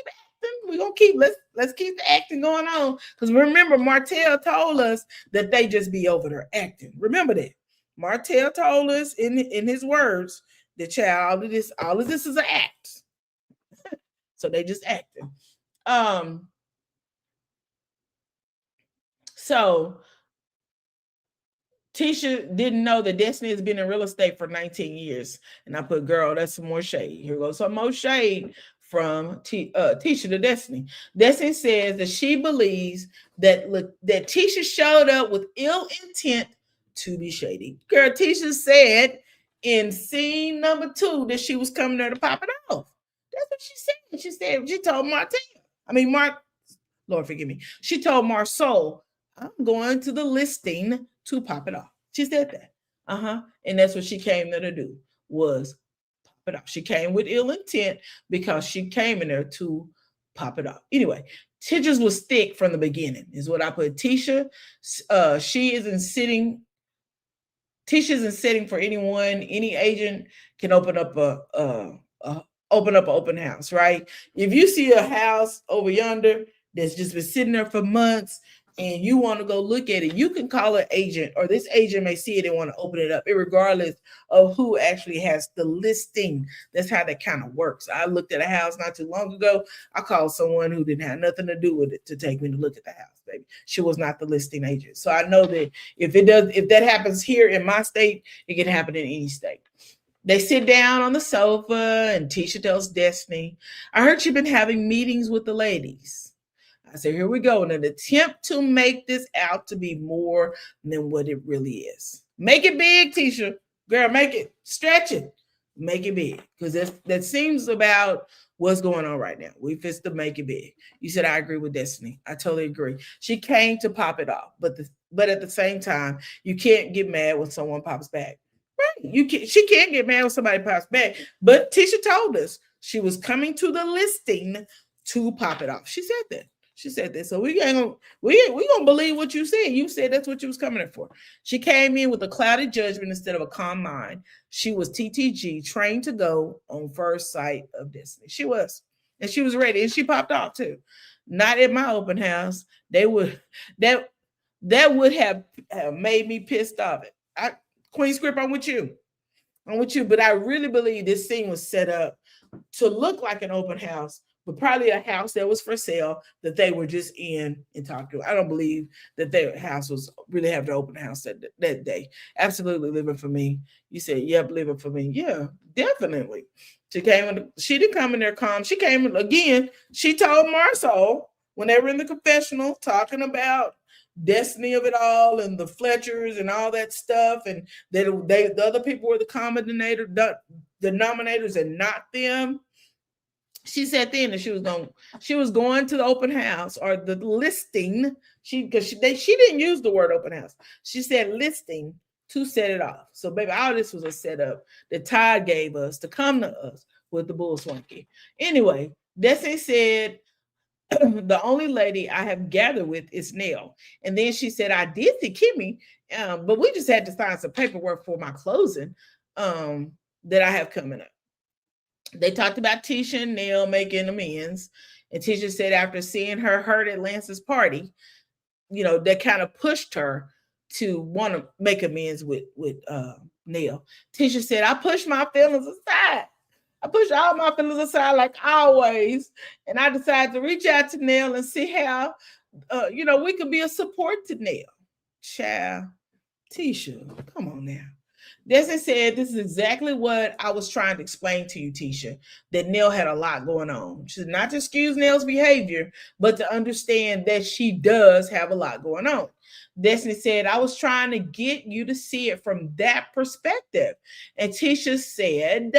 acting. We're gonna keep let's keep the acting going on. Because remember, Martell told us that they just be over there acting. Remember that. Martell told us in his words that child, all of this is an act. So they just acting. So Tisha didn't know that Destiny has been in real estate for 19 years. And I put, girl, that's some more shade. Here goes some more shade from Tisha to Destiny. Destiny says that she believes that Tisha showed up with ill intent to be shady. Girl, Tisha said in scene number 2 that she was coming there to pop it off. That's what she said. She told Lord forgive me. She told Marsol, I'm going to the listing to pop it off. She said that. And that's what she came there to do, was pop it off. She came with ill intent because she came in there to pop it off. Anyway, Tisha's was thick from the beginning, is what I put. Tisha, she isn't sitting. Tisha isn't sitting for anyone. Any agent can open up an open house, right? If you see a house over yonder that's just been sitting there for months, and you want to go look at it, you can call an agent, or this agent may see it and want to open it up, regardless of who actually has the listing. That's how that kind of works. I looked at a house not too long ago. I called someone who didn't have nothing to do with it to take me to look at the house, baby. She was not the listing agent. So I know that if that happens here in my state, it can happen in any state. They sit down on the sofa and Tisha tells Destiny, I heard you've been having meetings with the ladies. I said, here we go. In an attempt to make this out to be more than what it really is. Make it big, Tisha. Girl, make it, stretch it. Make it big. Because that seems about what's going on right now. We fixed to make it big. You said, I agree with Destiny. I totally agree. She came to pop it off. But at the same time, you can't get mad when someone pops back. Right. She can't get mad when somebody pops back. But Tisha told us she was coming to the listing to pop it off. She said that. She said that. So we gonna believe what you said. You said that's what you was coming in for. She came in with a clouded judgment instead of a calm mind. She was TTG, trained to go on first sight of destiny. She was. And she was ready. And she popped off too. Not at my open house. That would have made me pissed off. Queen Script, I'm with you. But I really believe this scene was set up to look like an open house, but probably a house that was for sale that they were just in and talking to. I don't believe that their house was really having an open house that day. Absolutely living for me. You said, yep, living for me. Yeah, definitely. She didn't come in there calm. She came in again. She told Marsau when they were in the confessional talking about destiny of it all and the Fletchers and all that stuff, and the other people were the denominators and not them. She said then that she was going to the open house or the listing. She didn't use the word open house. She said listing to set it off. So baby, all this was a setup that Todd gave us to come to us with the bull swanky. Anyway, Destiny said, the only lady I have gathered with is Nell. And then she said, I did see Kimmy, but we just had to sign some paperwork for my closing that I have coming up. They talked about Tisha and Nell making amends. And Tisha said after seeing her hurt at Lance's party, that kind of pushed her to want to make amends with Nell. Tisha said, I pushed my feelings aside. I pushed all my feelings aside like always. And I decided to reach out to Nell and see how, we could be a support to Nell. Child, Tisha, come on now. Destiny said, this is exactly what I was trying to explain to you, Tisha, that Nell had a lot going on. She said, not to excuse Nell's behavior, but to understand that she does have a lot going on. Destiny said, I was trying to get you to see it from that perspective. And Tisha said,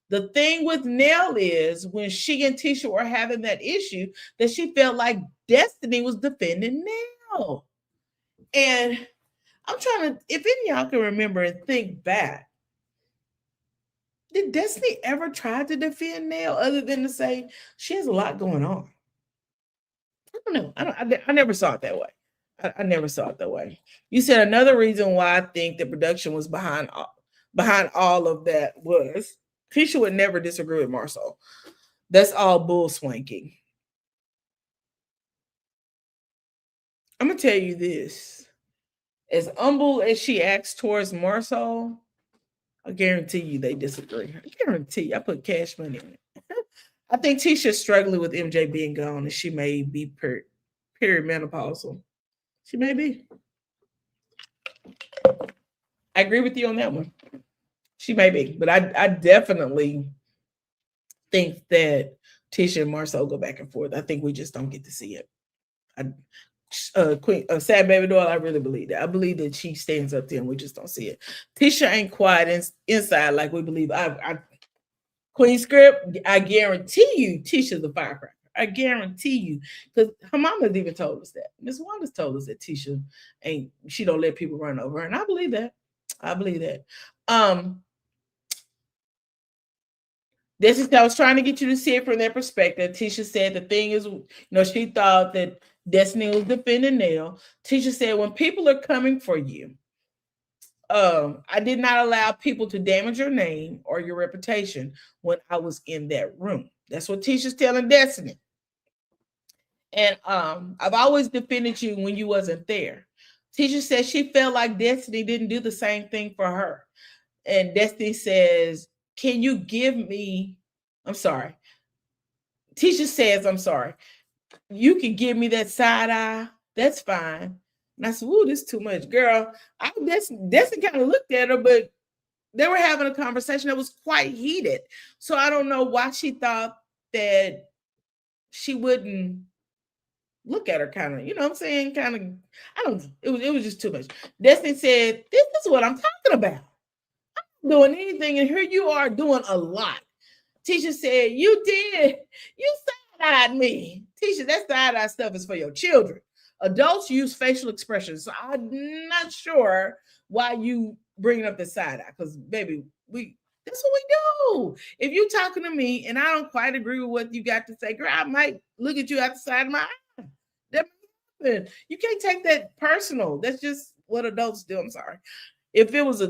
the thing with Nell is when she and Tisha were having that issue, that she felt like Destiny was defending Nell. And I'm trying to, if any of y'all can remember and think back, did Destiny ever try to defend Nell other than to say she has a lot going on? I don't know. I never saw it that way. I never saw it that way. You said another reason why I think the production was behind all of that was Tisha would never disagree with Marsau. That's all bull swanking. I'm gonna tell you this. As humble as she acts towards Marsau, I guarantee you they disagree. I guarantee you. I put cash money on it. I think Tisha's struggling with MJ being gone, and she may be perimenopausal. She may be. I agree with you on that one. She may be, but I definitely think that Tisha and Marsau go back and forth. I think we just don't get to see it. Sad Baby Doll, I really believe that. I believe that she stands up there and we just don't see it. Tisha ain't quiet inside like we believe. Queen Script, I guarantee you Tisha's a firecracker. I guarantee you. Because her mama's even told us that. Miss Wanda's told us that Tisha she don't let people run over her. And I believe that. This is I was trying to get you to see it from their perspective. Tisha said the thing is, she thought that Destiny was defending Nell. Tisha said, when people are coming for you, I did not allow people to damage your name or your reputation when I was in that room. That's what Tisha's telling Destiny. And I've always defended you when you wasn't there. Teacher says she felt like Destiny didn't do the same thing for her. And Destiny says, can you give me, I'm sorry. Teacher says, I'm sorry. You can give me that side eye. That's fine. And I said, ooh, this is too much. Girl, Destiny kind of looked at her, but they were having a conversation that was quite heated. So I don't know why she thought that she wouldn't look at her kind of, you know what I'm saying? Kind of, I don't know. It was just too much. Destiny said, this is what I'm talking about. I'm doing anything, and here you are doing a lot. Teacher said, you did. You side-eyed me. Teacher, that side-eye stuff is for your children. Adults use facial expressions. So I'm not sure why you bringing up the side-eye. Because, baby, that's what we do. If you talking to me and I don't quite agree with what you got to say, girl, I might look at you out the side of my eye. That might happen. You can't take that personal. That's just what adults do. I'm sorry. If it was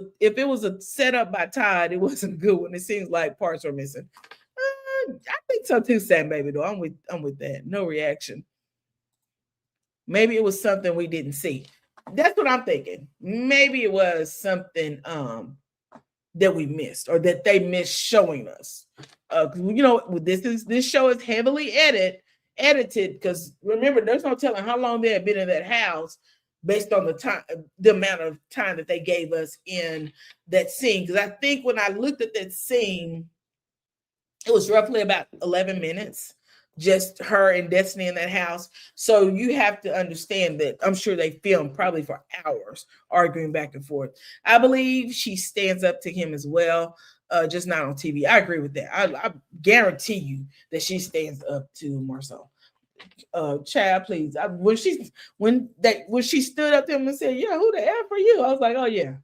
a setup by Todd, it wasn't a good one. It seems like parts are missing. I think so too, Sam Baby. Though I'm with that. No reaction. Maybe it was something we didn't see. That's what I'm thinking. Maybe it was something that we missed or that they missed showing us. This show is heavily edited because remember, there's no telling how long they had been in that house based on the amount of time that they gave us in that scene. Because I think when I looked at that scene, it was roughly about 11 minutes, just her and Destiny in that house. So you have to understand that I'm sure they filmed probably for hours arguing back and forth. I believe she stands up to him as well, just not on TV. I agree with that. I guarantee you that she stands up to Marcel. Child, please. When she stood up to him and said, "Yeah, who the F are you?" I was like, "Oh yeah,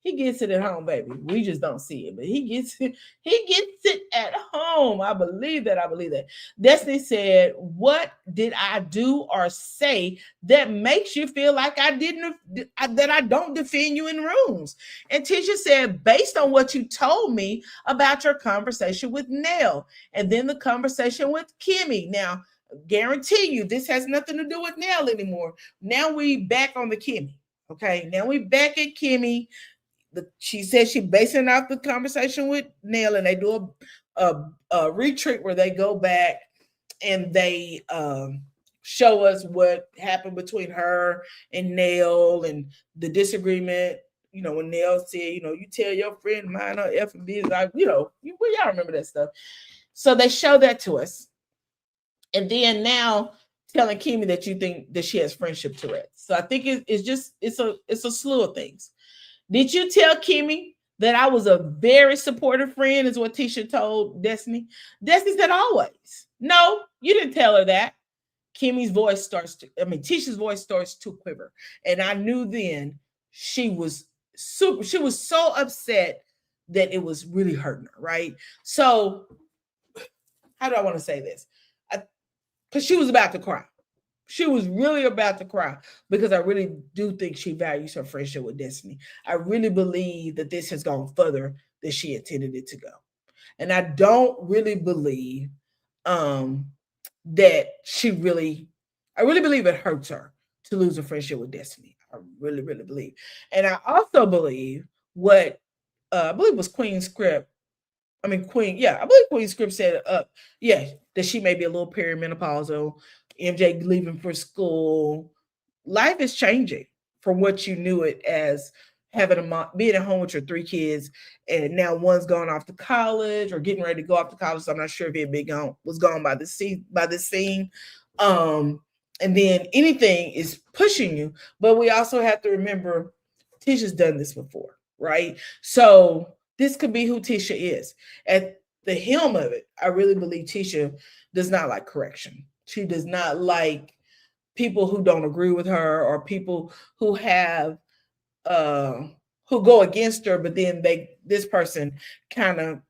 he gets it at home, baby. We just don't see it, but he gets it. He gets it at home." I believe that. I believe that. Destiny said, "What did I do or say that makes you feel like that I don't defend you in rooms?" And Tisha said, "Based on what you told me about your conversation with Nell, and then the conversation with Kimmy." Now, guarantee you, this has nothing to do with Nell anymore. Now we back on the Kimmy. Okay, now we back at Kimmy. She said she basing off the conversation with Nell, and they do a retreat where they go back and they show us what happened between her and Nell and the disagreement. You know, when Nell said, you tell your friend mine or F and B, like, y'all remember that stuff. So they show that to us. And then now telling Kimmy that you think that she has friendship Tourette's. So I think it's a slew of things. Did you tell Kimmy that I was a very supportive friend? Is what Tisha told Destiny. Destiny said always. No, you didn't tell her that. Timmy's voice starts to, Tisha's voice starts to quiver. And I knew then she was so upset that it was really hurting her, right? So how do I want to say this? Because she was about to cry. She was really about to cry because I really do think she values her friendship with Destiny. I really believe that this has gone further than she intended it to go. And I don't really believe that I really believe it hurts her to lose a friendship with Destiny. I really, really believe. And I also believe what I believe was Queen Script. I believe Queen Script said that she may be a little perimenopausal. MJ leaving for school. Life is changing from what you knew it as being at home with your 3 kids, and now one's gone off to college or getting ready to go off to college. So I'm not sure if it was gone by this scene. And then anything is pushing you, but we also have to remember Tisha's done this before, right? So this could be who Tisha is. At the helm of it, I really believe Tisha does not like correction. She does not like people who don't agree with her or people who have who go against her, but then this person kind of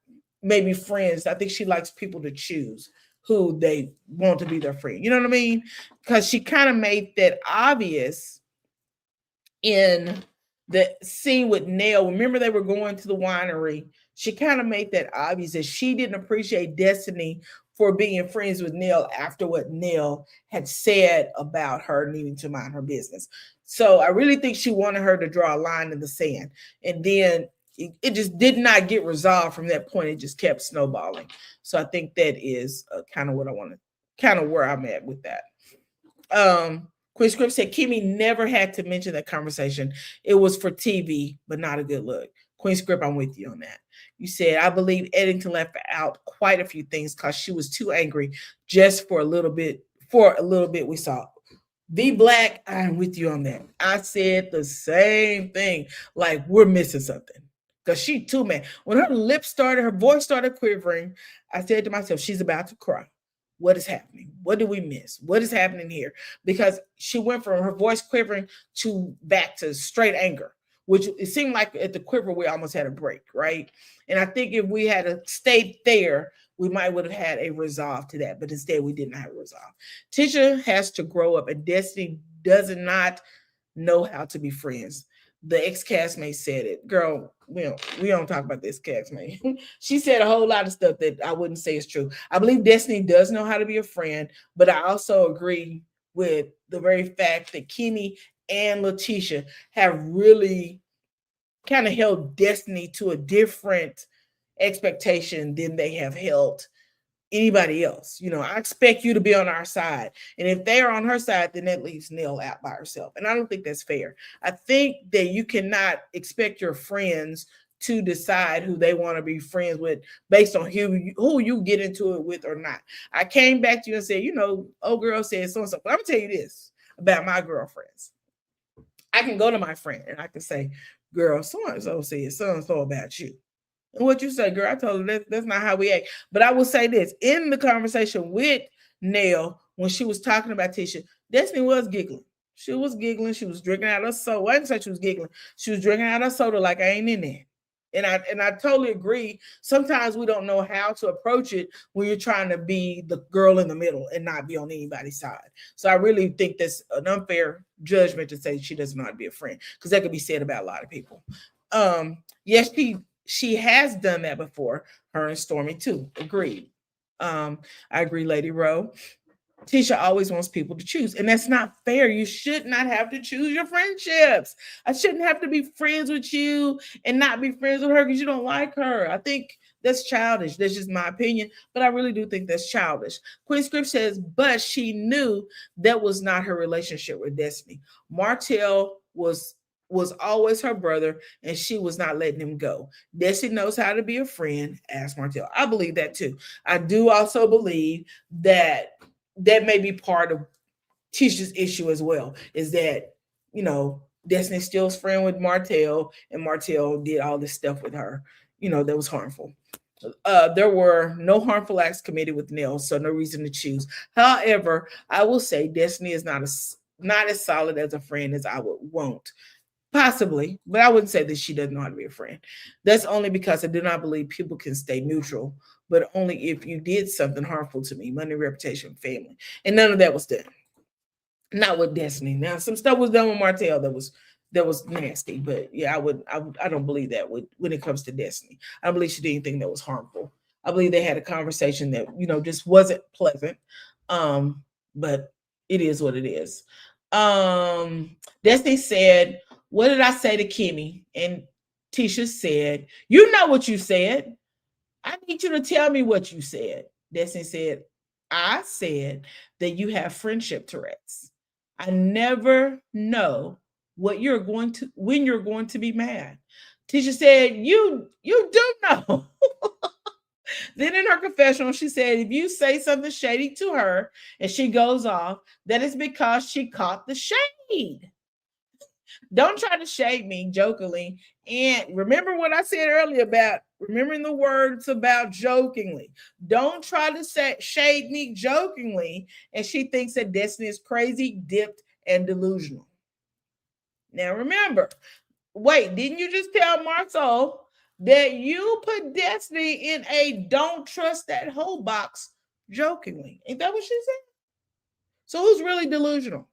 maybe friends. I think she likes people to choose who they want to be their friend. You know what I mean? Because she kind of made that obvious in the scene with Nell. Remember, they were going to the winery. She kind of made that obvious that she didn't appreciate Destiny for being friends with Nell after what Nell had said about her needing to mind her business. So I really think she wanted her to draw a line in the sand. And then it just did not get resolved from that point. It just kept snowballing. So I think that is kind of what I want to, kind of where I'm at with that. Queen Script said Kimmy never had to mention that conversation. It was for TV, but not a good look. Queen Script, I'm with you on that. You said, I believe Eddington left out quite a few things because she was too angry just for a little bit. For a little bit, we saw. Be Black, I'm with you on that. I said the same thing. Like, we're missing something. Because she too mad. When her lips started, her voice started quivering, I said to myself, she's about to cry. What is happening? What did we miss? What is happening here? Because she went from her voice quivering to back to straight anger, which it seemed like at the quiver we almost had a break, right? And I think if we had stayed there, we might would have had a resolve to that, but instead we didn't have a resolve. Tisha has to grow up, and Destiny does not know how to be friends. The ex-castmate said it. Girl, we don't talk about this castmate. She said a whole lot of stuff that I wouldn't say is true. I believe Destiny does know how to be a friend, but I also agree with the very fact that Kenny and Letitia have really kind of held Destiny to a different expectation than they have held anybody else. I expect you to be on our side. And if they are on her side, then that leaves Nell out by herself. And I don't think that's fair. I think that you cannot expect your friends to decide who they want to be friends with based on who you get into it with or not. I came back to you and said, old girl said so and so. But I'm going to tell you this about my girlfriends. I can go to my friend and I can say, girl, so and so said so and so about you. And what you say, girl, I told her that's not how we act. But I will say this, in the conversation with Nell, when she was talking about Tisha, Destiny was giggling. She was giggling. She was drinking out her soda. Well, I didn't say she was giggling. She was drinking out her soda like I ain't in there. And I totally agree. Sometimes we don't know how to approach it when you're trying to be the girl in the middle and not be on anybody's side. So I really think that's an unfair judgment to say she doesn't know how to be a friend, because that could be said about a lot of people. Yes, she has done that before. Her and Stormy too. Agreed. I agree, Lady Rowe. Tisha always wants people to choose, and that's not fair. You should not have to choose your friendships. I shouldn't have to be friends with you and not be friends with her because you don't like her. I think that's childish. That's just my opinion, but I really do think that's childish. Queen Script says, but she knew that was not her relationship with Destiny. Martell was always her brother, and she was not letting him go. Destiny knows how to be a friend, asked Martell. I believe that too. I do also believe that may be part of Tisha's issue as well, is that, Destiny still's friend with Martell, and Martell did all this stuff with her, that was harmful. There were no harmful acts committed with Nell, so no reason to choose. However, I will say Destiny is not as solid as a friend as I would want. Possibly, but I wouldn't say that she doesn't know how to be a friend. That's only because I do not believe people can stay neutral, but only if you did something harmful to me, money, reputation, family. And none of that was done. Not with Destiny. Now, some stuff was done with Martell that was nasty, but yeah, I don't believe that when it comes to Destiny. I don't believe she did anything that was harmful. I believe they had a conversation that, just wasn't pleasant. But it is what it is. Destiny said, what did I say to Kimmy? And Tisha said, you know what you said. I need you to tell me what you said. Destiny said, I said that you have friendship Tourette's. I never know when you're going to be mad. Tisha said, you do know. Then in her confessional, she said, if you say something shady to her and she goes off, that is because she caught the shade. Don't try to shade me jokingly. And remember what I said earlier about remembering the words about jokingly. Don't try to shade me jokingly. And she thinks that Destiny is crazy, dipped, and delusional. Now remember, wait, didn't you just tell Marceau that you put Destiny in a don't trust that whole box jokingly? Ain't that what she said? So who's really delusional?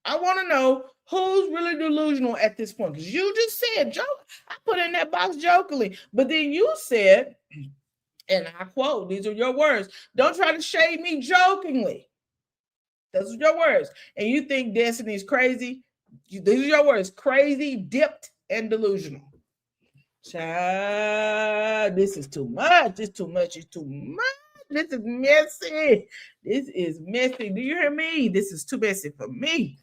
I want to know who's really delusional at this point. Because you just said, joke, I put in that box jokingly. But then you said And I quote, these are your words. Don't try to shade me jokingly. Those are your words. And you think Destiny is crazy? These are your words. Crazy, dipped, and delusional. Child, this is too much. It's too much. It's too much. This is messy. This is messy. Do you hear me? This is too messy for me.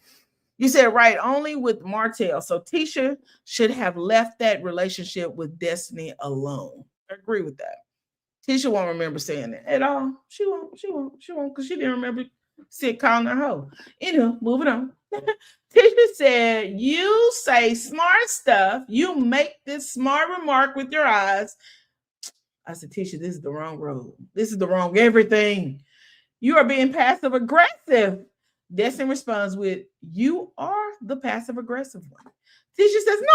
You said right only with Martell. So Tisha should have left that relationship with Destiny alone. I agree with that. Tisha won't remember saying that at all. She won't. Because she didn't remember calling her hoe. Anyway, moving on. Tisha said, you say smart stuff. You make this smart remark with your eyes. I said, Tisha, this is the wrong road. This is the wrong everything. You are being passive aggressive. Destiny responds with, you are the passive aggressive one. Tisha says, no,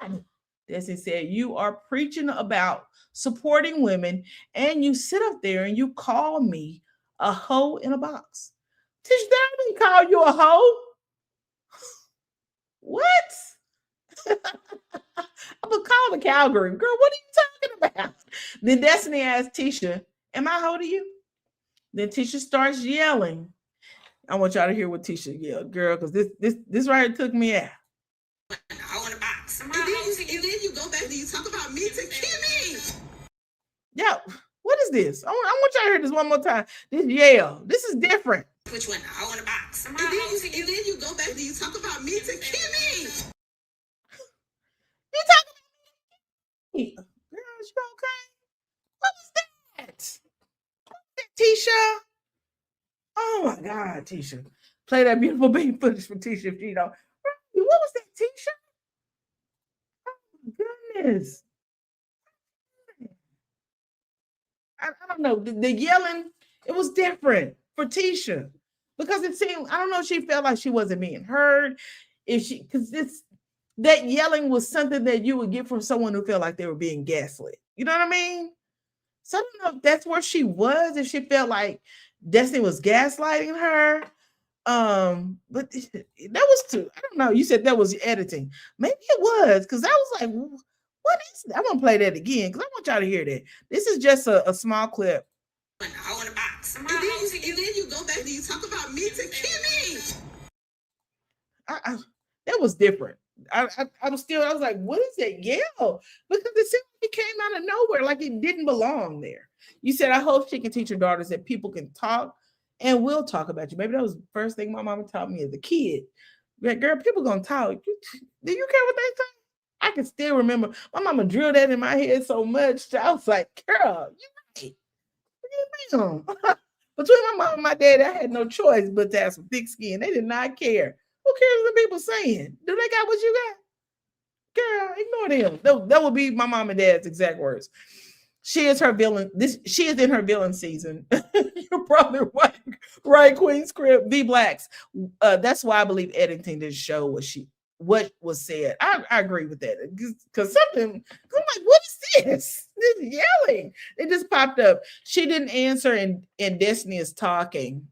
I'm not. Destiny said, you are preaching about supporting women and you sit up there and you call me a hoe in a box. Tisha, did I really call you a hoe? What? I'm gonna call the Calgary. Girl, what are you talking about? Then Destiny asked Tisha, am I a hoe to you? Then Tisha starts yelling. I want y'all to hear what Tisha yelled, girl, because this right here took me out. I want a box. And then you go back and you talk about me to Kimmy. Yo, what is this? I want y'all to hear this one more time. This yell. This is different. Which one? I want a box. And then you go back and you talk about me to Kimmy. You talk about me. Girl, you okay? What was that? Tisha? Oh my God, Tisha. Play that beautiful baby footage for Tisha if you know. What was that, Tisha? Oh my goodness. I don't know. The yelling, it was different for Tisha. Because it seemed, I don't know if she felt like she wasn't being heard. Because that yelling was something that you would get from someone who felt like they were being gaslit. You know what I mean? So I don't know if that's where she was, if she felt like Destiny was gaslighting her. But that was too, I don't know. You said that was editing. Maybe it was, because I was like, what is that? I'm gonna play that again because I want y'all to hear that. This is just a small clip. I want a box. And then you go back and you talk about me to Kimmy. That was different. I was like, what is that yell? Because it seemed like it came out of nowhere, like it didn't belong there. You said, I hope she can teach her daughters that people can talk and will talk about you. Maybe that was the first thing my mama taught me as a kid. Like, girl, people gonna talk. Do you care what they say? I can still remember my mama drilled that in my head so much. I was like, girl, you right. Between my mom and my dad, I had no choice but to have some thick skin. They did not care. Who cares what people saying? Do they got what you got? Girl, ignore them. That would be my mom and dad's exact words. She is her villain. She is in her villain season. You're probably right, Queen Script. V Blacks. That's why I believe editing this show what was said. I agree with that. Because something, I'm like, what is this? This yelling. It just popped up. She didn't answer and Destiny is talking.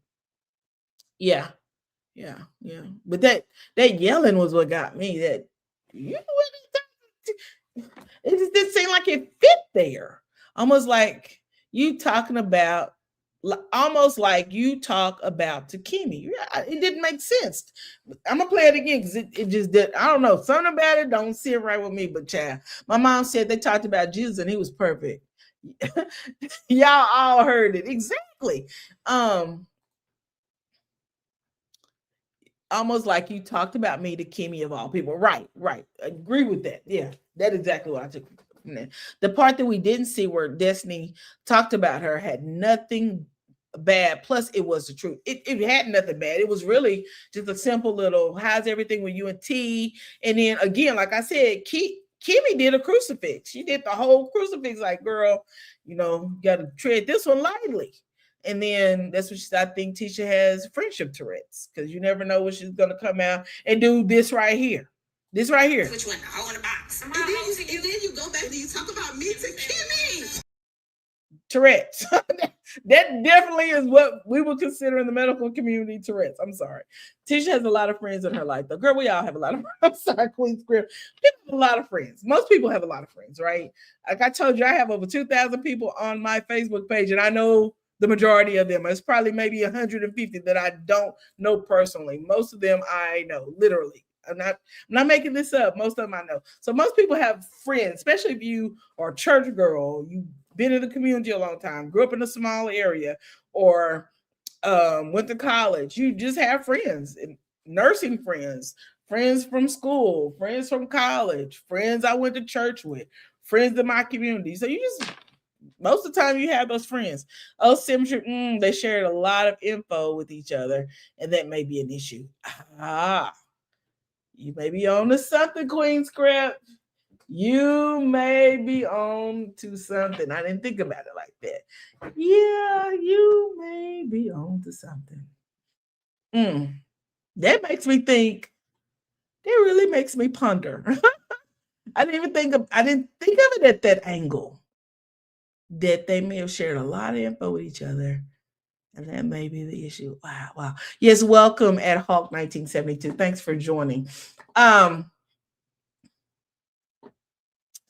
Yeah. But that yelling was what got me. That you know, it just didn't seem like it fit there. Almost like you talking about, almost like you talk about Takimi. It didn't make sense. I'm gonna play it again because it just did. I don't know, something about it don't sit right with me. But child, my mom said they talked about Jesus and he was perfect. Y'all all heard it exactly. Almost like you talked about me to Kimmy of all people. Right. Agree with that. Yeah, that's exactly what I took from that. The part that we didn't see where Destiny talked about her had nothing bad. Plus, it was the truth. It had nothing bad. It was really just a simple little, how's everything with you and T? And then again, like I said, Kimmy did a crucifix. She did the whole crucifix like, girl, you got to tread this one lightly. And then that's what I think Tisha has friendship Tourette's because you never know when she's going to come out and do this right here. This right here. Which one? I want a box. And then you go back and you talk about me to Kimmy. Tourette's. That definitely is what we would consider in the medical community Tourette's. I'm sorry. Tisha has a lot of friends in her life, though. Girl, we all have a lot of I'm sorry, Queen Script. People have a lot of friends. Most people have a lot of friends, right? Like I told you, I have over 2,000 people on my Facebook page, and I know the majority of them. It's probably maybe 150 that I don't know personally. Most of them I know, literally. I'm not making this up. Most of them I know. So most people have friends, especially if you are a church girl, you been in the community a long time, grew up in a small area, or went to college. You just have friends, and nursing friends, friends from school, friends from college, friends I went to church with, friends in my community. So you just most of the time you have those friends. Oh, symmetry, they shared a lot of info with each other, and that may be an issue. You may be on to something, Queen Script. You may be on to something. I didn't think about it like that. Yeah, you may be on to something. That makes me think. That really makes me ponder. I didn't think of it at that angle. That they may have shared a lot of info with each other. And that may be the issue. Wow. Yes, welcome at Hawk 1972. Thanks for joining.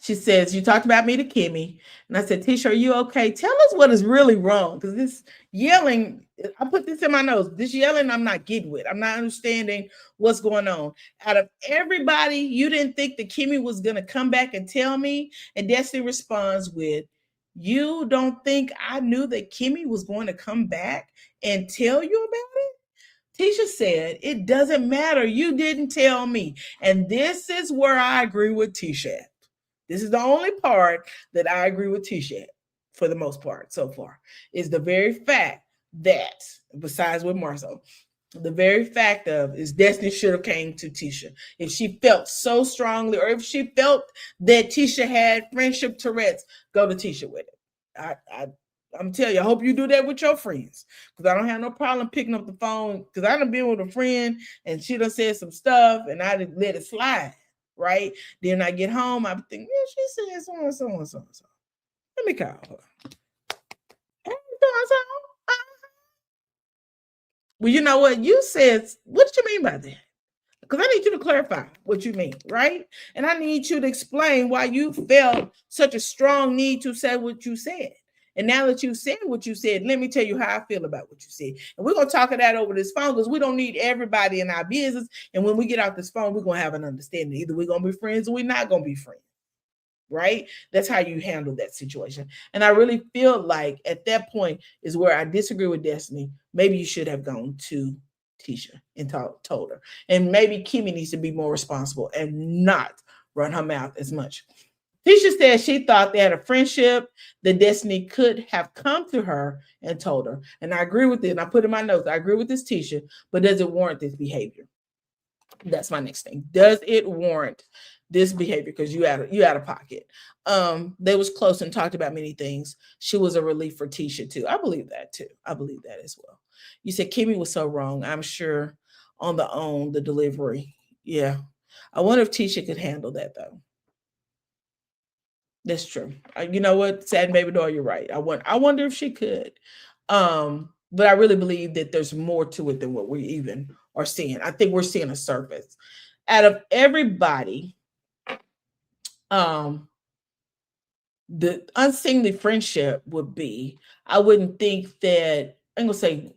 She says, you talked about me to Kimmy. And I said, Tisha, are you okay? Tell us what is really wrong. Because this yelling, I put this in my notes. This yelling, I'm not getting with. I'm not understanding what's going on. Out of everybody, you didn't think that Kimmy was going to come back and tell me? And Destiny responds with, you don't think I knew that Kimmy was going to come back and tell you about it? Tisha said, it doesn't matter. You didn't tell me. And this is where I agree with Tisha. This is the only part that I agree with Tisha for the most part so far, is the very fact that, besides with Marceau, the very fact of is Destiny should have came to Tisha. If she felt so strongly, or if she felt that Tisha had friendship Tourette's, go to Tisha with it. I'm telling you, I hope you do that with your friends, because I don't have no problem picking up the phone, because I done been with a friend and she done said some stuff and I done let it slide. Right? Then I get home, I think, yeah, she said so and so and so and so. Let me call her. Well, you know what? You said, what did you mean by that? Because I need you to clarify what you mean, right? And I need you to explain why you felt such a strong need to say what you said. And now that you said what you said, let me tell you how I feel about what you said. And we're going to talk of that over this phone, because we don't need everybody in our business. And when we get out this phone, we're going to have an understanding. Either we're going to be friends or we're not going to be friends. Right? That's how you handle that situation. And I really feel like at that point is where I disagree with Destiny. Maybe you should have gone to Tisha and told her. And maybe Kimmy needs to be more responsible and not run her mouth as much. Tisha said she thought they had a friendship, that Destiny could have come to her and told her. And I agree with it. And I put in my notes, I agree with this, Tisha, but does it warrant this behavior? That's my next thing. Does it warrant this behavior? Because you out of pocket. They was close and talked about many things. She was a relief for Tisha too. I believe that too. I believe that as well. You said Kimmy was so wrong. I'm sure on the delivery. Yeah. I wonder if Tisha could handle that though. That's true. You know what, sad baby doll, you're right. I wonder if she could. But I really believe that there's more to it than what we even are seeing. I think we're seeing a surface. Out of everybody, the unseemly friendship would be, I wouldn't think that, I'm gonna say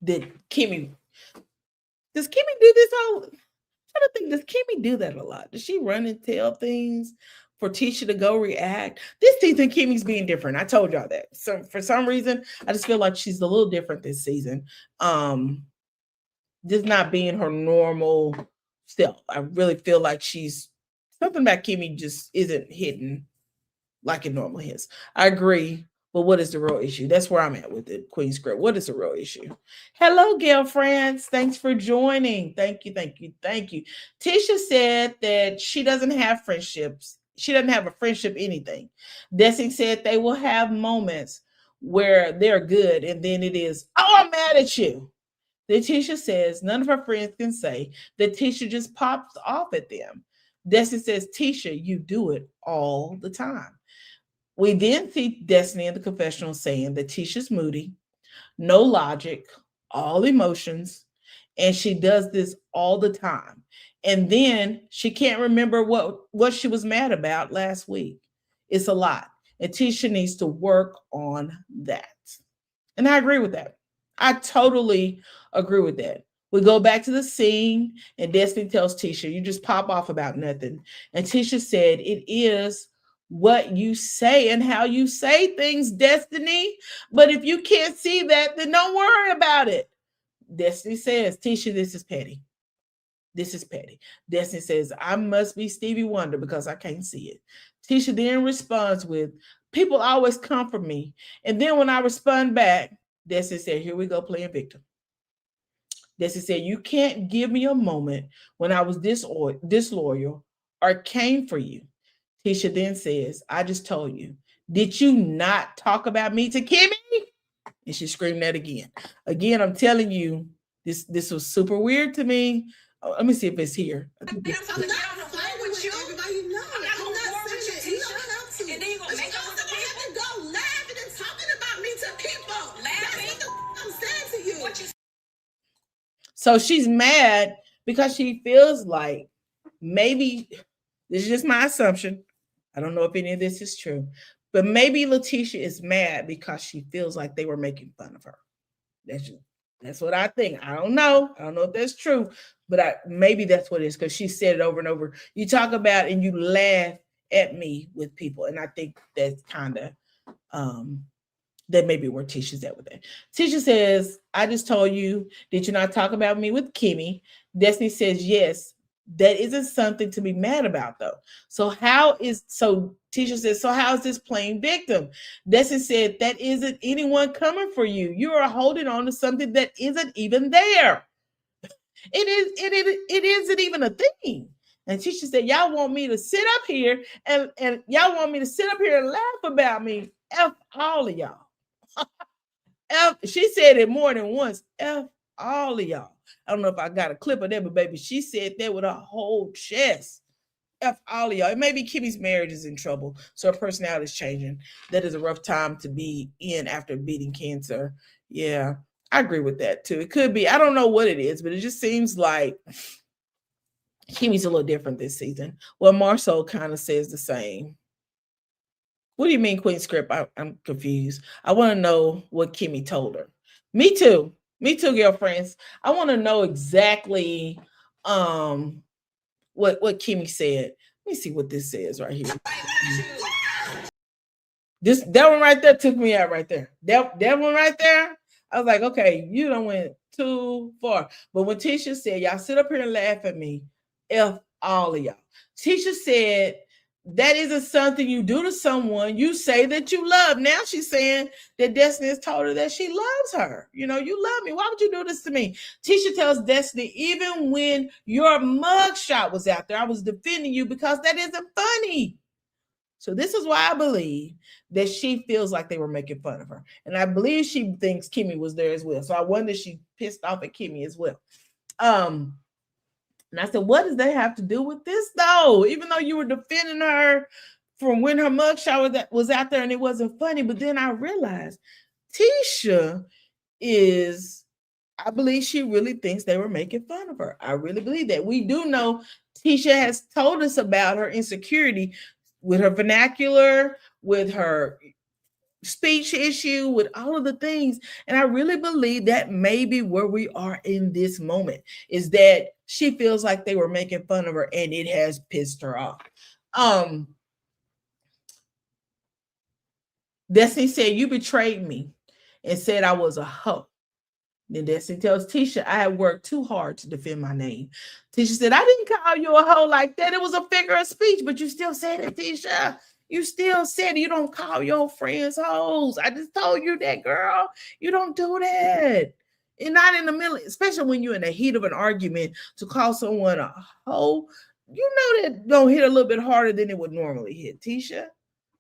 that Kimmy, does Kimmy do this all? I'm trying to think, does Kimmy do that a lot? Does she run and tell things for Tisha to go react? This season, Kimmy's being different. I told y'all that. So for some reason, I just feel like she's a little different this season. Just not being her normal self. I really feel like she's something about Kimmy just isn't hidden like it normally is. I agree. But what is the real issue? That's where I'm at with it, Queen Script. What is the real issue? Hello, girlfriends. Thanks for joining. Thank you. Tisha said that she doesn't have friendships. She doesn't have a friendship anything. Destiny said they will have moments where they're good, and then it is, oh, I'm mad at you. That Tisha says none of her friends can say that Tisha just pops off at them. Destiny says, Tisha, you do it all the time. We then see Destiny in the confessional saying that Tisha's moody, no logic, all emotions, and she does this all the time. And then she can't remember what she was mad about last week. It's a lot. And Tisha needs to work on that. And I agree with that. I totally agree with that. We go back to the scene, and Destiny tells Tisha, "You just pop off about nothing." And Tisha said, "It is what you say and how you say things, Destiny. But if you can't see that, then don't worry about it." Destiny says, "Tisha, this is petty. This is petty." Destiny says, "I must be Stevie Wonder because I can't see it." Tisha then responds with, "People always come for me." And then when I respond back, Destiny said, "Here we go playing victim." Destiny said, "You can't give me a moment when I was disloyal or came for you." Tisha then says, "I just told you. Did you not talk about me to Kimmy?" And she screamed that again. Again, I'm telling you, this was super weird to me. Oh, let me see if it's here. I think it's here. So she's mad because she feels like maybe, this is just my assumption, I don't know if any of this is true, but maybe Letitia is mad because she feels like they were making fun of her. That's what I think. I don't know if that's true, but maybe that's what it is, because she said it over and over. You talk about and you laugh at me with people, and I think that's kind of that may be where Tisha's at with that. Tisha says, "I just told you, did you not talk about me with Kimmy?" Destiny says, "Yes, that isn't something to be mad about, though." So Tisha says, "So how is this playing victim?" Destiny said, "That isn't anyone coming for you. You are holding on to something that isn't even there. It isn't even a thing." And Tisha said, "Y'all want me to sit up here and y'all want me to sit up here and laugh about me. F all of y'all." She said it more than once. F all of y'all. I don't know if I got a clip of that, but baby, she said that with her whole chest. F all of y'all. It may be Kimmy's marriage is in trouble, so her personality is changing. That is a rough time to be in after beating cancer. Yeah, I agree with that too. It could be. I don't know what it is, but it just seems like Kimmy's a little different this season. Well, Marcel kind of says the same. What do you mean, Queen Script? I'm confused. I want to know what Kimmy told her. Me too. Me too, girlfriends. I want to know exactly what Kimmy said. Let me see what this says right here. That one right there took me out right there. That one right there, I was like, okay, you done went too far. But when Tisha said, "Y'all sit up here and laugh at me," F all of y'all. Tisha said, "That isn't something you do to someone you say that you love." Now she's saying that Destiny has told her that she loves her. You know, "You love me. Why would you do this to me?" Tisha tells Destiny, "Even when your mugshot was out there, I was defending you because that isn't funny." So this is why I believe that she feels like they were making fun of her. And I believe she thinks Kimmy was there as well. So I wonder if she pissed off at Kimmy as well. And I said, what does that have to do with this though? Even though you were defending her from when her mugshot was out there and it wasn't funny. But then I realized Tisha I believe she really thinks they were making fun of her. I really believe that. We do know Tisha has told us about her insecurity with her vernacular, with her speech issue, with all of the things. And I really believe that maybe where we are in this moment is that she feels like they were making fun of her and it has pissed her off. Destiny said, "You betrayed me and said I was a hoe." Then Destiny tells Tisha, "I had worked too hard to defend my name." Tisha said, "I didn't call you a hoe like that. It was a figure of speech, but you still said it, Tisha. You still said you don't call your friends hoes. I just told you that, girl. You don't do that. And not in the middle, especially when you're in the heat of an argument, to call someone a hoe. You know that don't hit a little bit harder than it would normally hit, Tisha.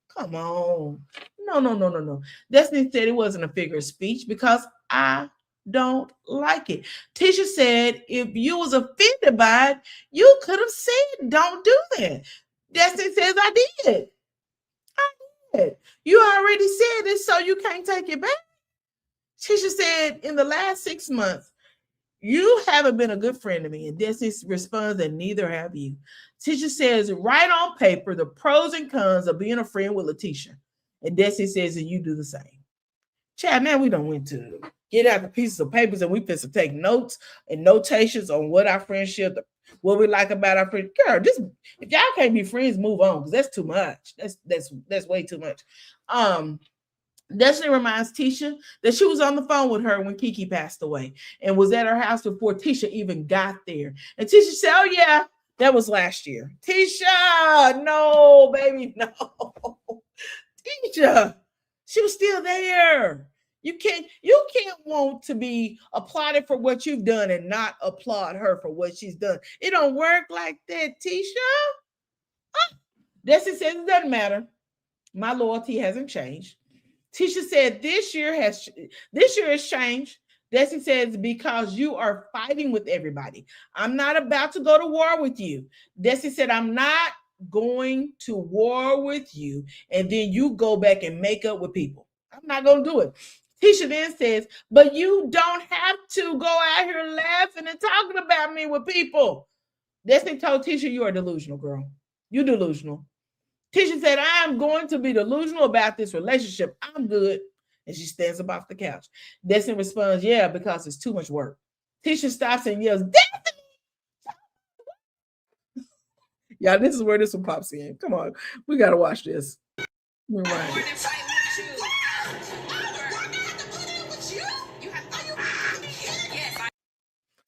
Come on. No. Destiny said it wasn't a figure of speech because I don't like it. Tisha said, "If you was offended by it, you could have said, don't do that." Destiny says, "I did. said. You already said it, so you can't take it back. Tisha said, in the last 6 months, you haven't been a good friend to me. And Destiny responds that neither have you. Tisha says, write on paper the pros and cons of being a friend with Letitia. And Destiny says that you do the same. Chad, man, we don't went to get out the pieces of papers and we fit to take notes and notations on what our friendship, what we like about our friend. Girl, just if y'all can't be friends, move on, because that's too much. That's way too much. Destiny reminds Tisha that she was on the phone with her when Kiki passed away and was at her house before Tisha even got there. And Tisha said, oh yeah, that was last year. Tisha, no, baby, no. Tisha, she was still there. You can't want to be applauded for what you've done and not applaud her for what she's done. It don't work like that, Tisha. Destiny says it doesn't matter. My loyalty hasn't changed. Tisha said this year has changed. Destiny says, because you are fighting with everybody. I'm not about to go to war with you. Destiny said, I'm not going to war with you and then you go back and make up with people. I'm not going to do it. Tisha then says, but you don't have to go out here laughing and talking about me with people. Destiny told Tisha, you are delusional, girl. You're delusional. Tisha said, I'm going to be delusional about this relationship. I'm good. And she stands up off the couch. Destiny responds, yeah, because it's too much work. Tisha stops and yells, Destiny! Yeah, this is where this one pops in. Come on. We got to watch this.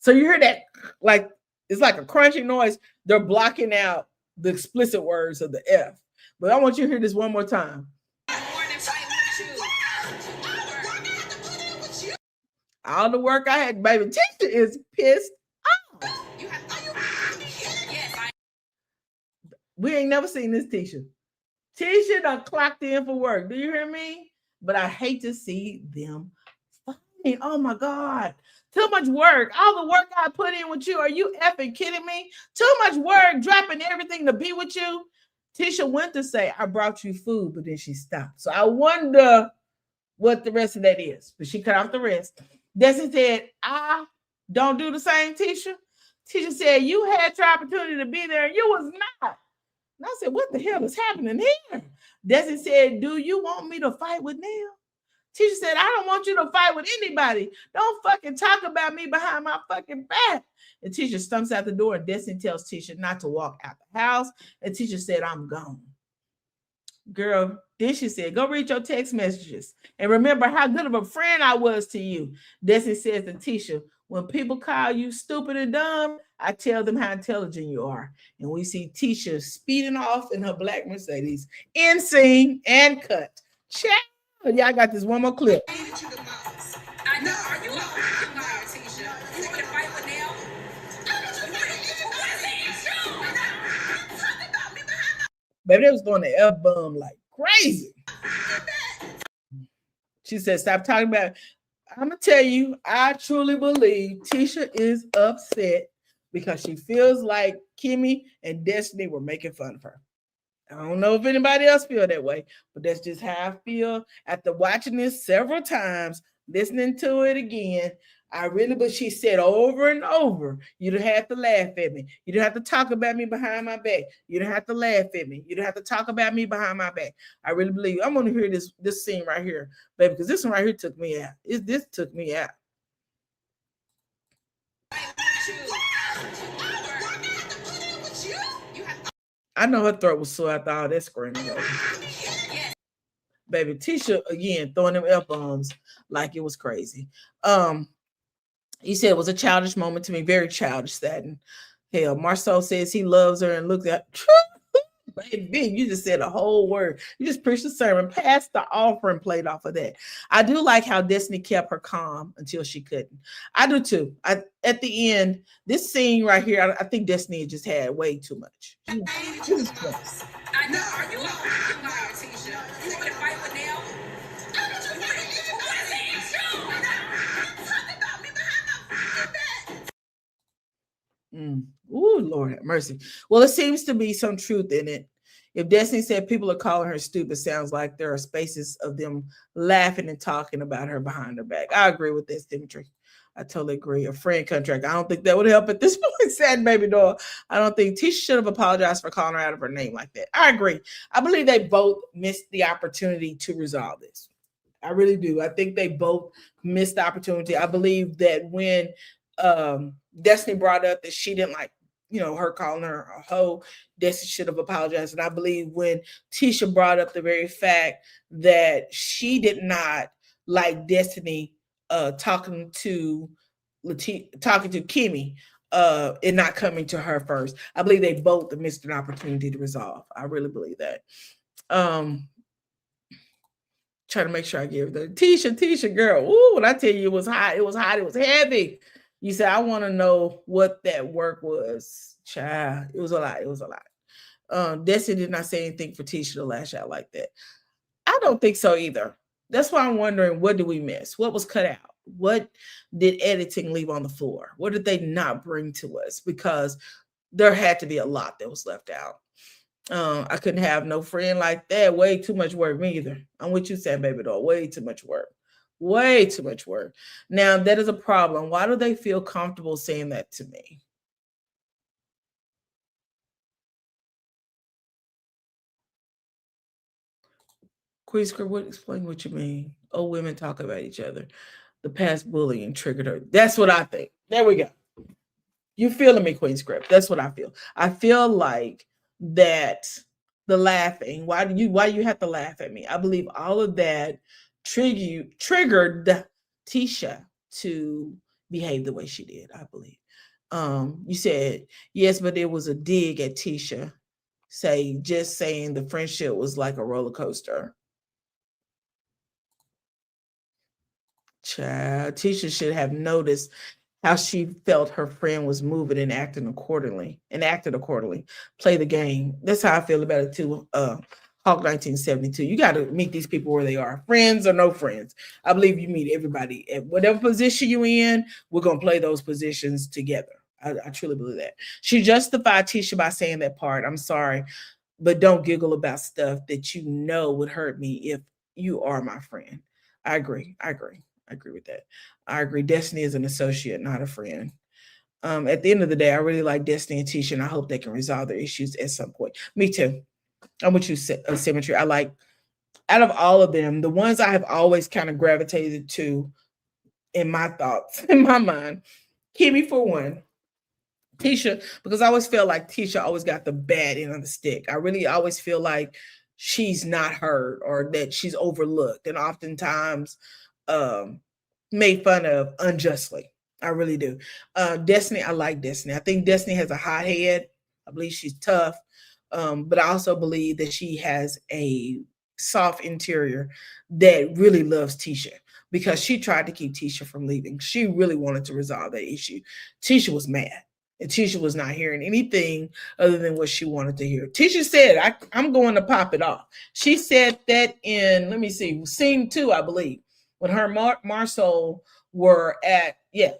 So you hear that, like, it's like a crunching noise. They're blocking out the explicit words of the F. But I want you to hear this one more time. All the work I had, baby. Tisha is pissed off. We ain't never seen this Tisha. Tisha done clocked in for work. Do you hear me? But I hate to see them fighting. Oh my God. Too much work. All the work I put in with you. Are you effing kidding me? Too much work, dropping everything to be with you. Tisha went to say, I brought you food, but then she stopped. So I wonder what the rest of that is. But she cut off the rest. Destiny said, I don't do the same, Tisha. Tisha said, you had your opportunity to be there and you was not. And I said, what the hell is happening here? Destiny said, do you want me to fight with Neil? Tisha said, I don't want you to fight with anybody. Don't fucking talk about me behind my fucking back. And Tisha stumps out the door and Destiny tells Tisha not to walk out the house. And Tisha said, I'm gone. Girl, then she said, go read your text messages and remember how good of a friend I was to you. Destiny says to Tisha, when people call you stupid and dumb, I tell them how intelligent you are. And we see Tisha speeding off in her black Mercedes, in scene and cut. Check. Y'all got this one more clip. I know. Are you a liar, Tisha? You want to fight with Neil? Baby, they was throwing the F-bomb like crazy. She said, stop talking about it. I'm going to tell you, I truly believe Tisha is upset because she feels like Kimmy and Destiny were making fun of her. I don't know if anybody else feel that way, but that's just how I feel after watching this several times, listening to it again. But she said over and over, you don't have to laugh at me. You don't have to talk about me behind my back. You don't have to laugh at me. You don't have to talk about me behind my back. I really believe. I'm going to hear this scene right here, baby, because this one right here took me out. This took me out. I know her throat was sore after all that screaming. Baby, Tisha, again, throwing them F-bombs like it was crazy. He said it was a childish moment to me, very childish, saddened. Hell, Marceau says he loves her and looks at baby, you just said a whole word. You just preached the sermon, passed the offering plate off of that. I do like how Destiny kept her calm until she couldn't. I do too. At the end, this scene right here, I think Destiny just had way too much. I know. Are you a liar, Tisha? You want to fight with Neil? Ooh, Lord have mercy. Well, it seems to be some truth in it. If Destiny said people are calling her stupid, sounds like there are spaces of them laughing and talking about her behind her back. I agree with this, Dimitri. I totally agree. A friend contract. I don't think that would help at this point, sad baby doll. I don't think Tisha should have apologized for calling her out of her name like that. I agree. I believe they both missed the opportunity to resolve this. I really do. I think they both missed the opportunity. I believe that when Destiny brought up that she didn't like, her calling her a hoe, Destiny should have apologized. And I believe when Tisha brought up the very fact that she did not like Destiny talking to Kimmy and not coming to her first. I believe they both missed an opportunity to resolve. I really believe that. Trying to make sure I give the Tisha girl. Ooh, when I tell you it was hot, it was hot, it was heavy. You said, I want to know what that work was. Child, it was a lot. It was a lot. Destiny did not say anything for Tisha to lash out like that. I don't think so either. That's why I'm wondering, what did we miss? What was cut out? What did editing leave on the floor? What did they not bring to us? Because there had to be a lot that was left out. I couldn't have no friend like that. Way too much work, me either. I'm what you said, baby doll. Way too much work. Way too much work. Now, that is a problem. Why do they feel comfortable saying that to me? Queen Script, explain what you mean. Oh, women talk about each other. The past bullying triggered her. That's what I think. There we go. You feeling me, Queen Script? That's what I feel. I feel like that the laughing. Why do you have to laugh at me? I believe all of that triggered Tisha to behave the way she did. I believe. You said yes, but it was a dig at Tisha. Just saying the friendship was like a roller coaster. Child, Tisha should have noticed how she felt her friend was moving and acting accordingly, Play the game. That's how I feel about it too. Hawk 1972. You got to meet these people where they are, friends or no friends. I believe you meet everybody at whatever position you're in. We're gonna play those positions together. I truly believe that. She justified Tisha by saying that part. I'm sorry, but don't giggle about stuff that you know would hurt me if you are my friend. I agree. I agree with that. I agree. Destiny is an associate, not a friend. At the end of the day, I really like Destiny and Tisha, and I hope they can resolve their issues at some point. Me too. I'm with you, Symmetry. I like, out of all of them, the ones I have always kind of gravitated to in my thoughts, in my mind, Kimmy for one, Tisha, because I always feel like Tisha always got the bad end of the stick. I really always feel like she's not heard or that she's overlooked and oftentimes made fun of unjustly. I really do. Destiny, I like Destiny. I think Destiny has a hot head. I believe she's tough. But I also believe that she has a soft interior that really loves Tisha because she tried to keep Tisha from leaving. She really wanted to resolve that issue. Tisha was mad. And Tisha was not hearing anything other than what she wanted to hear. Tisha said, I'm going to pop it off. She said that in, let me see, scene 2, I believe, when her Marcel were at,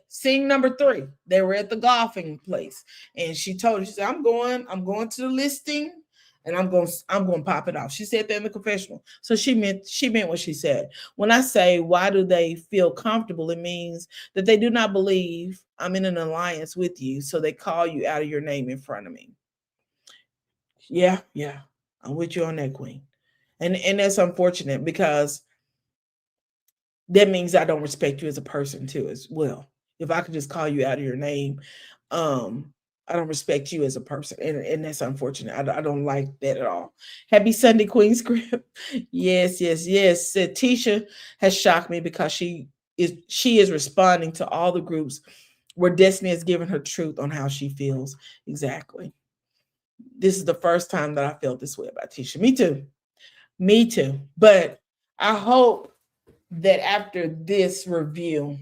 scene number 3. They were at the golfing place. And she told her, she said, I'm going to the listing and I'm going to pop it off. She said that in the confessional. So she meant what she said. When I say, why do they feel comfortable? It means that they do not believe I'm in an alliance with you. So they call you out of your name in front of me. Yeah. I'm with you on that, Queen. And that's unfortunate because that means I don't respect you as a person too, as well. If I could just call you out of your name, I don't respect you as a person, and that's unfortunate. I don't like that at all. Happy Sunday, Queen Script. Yes. Said Tisha has shocked me because she is responding to all the groups where Destiny has given her truth on how she feels. Exactly. This is the first time that I felt this way about Tisha. Me too. But I hope that after this review,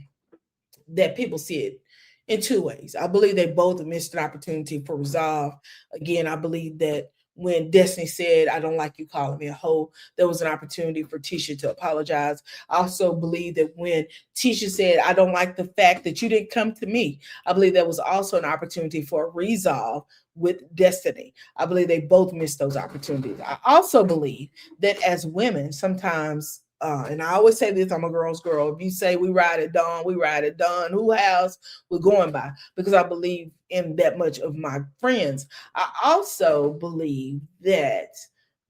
that people see it in 2 ways. I believe they both missed an opportunity for resolve. Again, I believe that when Destiny said, I don't like you calling me a hoe, there was an opportunity for Tisha to apologize. I also believe that when Tisha said, I don't like the fact that you didn't come to me, I believe there was also an opportunity for a resolve with Destiny. I believe they both missed those opportunities. I also believe that as women, sometimes, and I always say this, I'm a girl's girl. If you say we ride at dawn, we ride at dawn. Who house we're going by? Because I believe in that much of my friends. I also believe that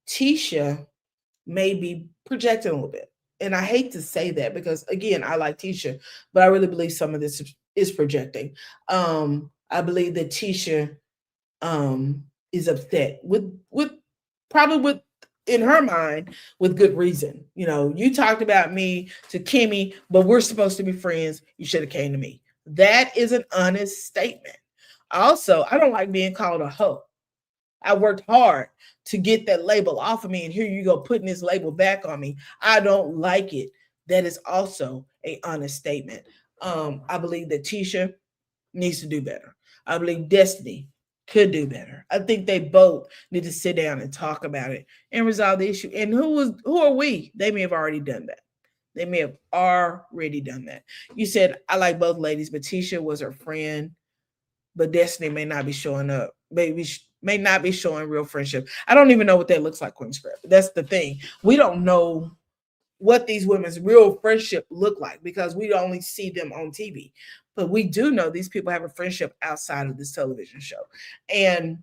Tisha may be projecting a little bit. And I hate to say that because, again, I like Tisha, but I really believe some of this is projecting. I believe that Tisha is upset with probably with in her mind with good reason. You know, you talked about me to Kimmy, but we're supposed to be friends. You should have came to me. That is an honest statement. Also, I don't like being called a hoe. I worked hard to get that label off of me, and here you go putting this label back on me. I don't like it. That is also a honest statement. I believe that Tisha needs to do better. I believe Destiny could do better. I think they both need to sit down and talk about it and resolve the issue. And who are we? They may have already done that. They may have already done that. You said I like both ladies, but Tisha was her friend, but Destiny may not be showing up. Maybe may not be showing real friendship. I don't even know what that looks like, Queen Scrap. That's the thing. We don't know what these women's real friendship look like because we only see them on TV. But we do know these people have a friendship outside of this television show. And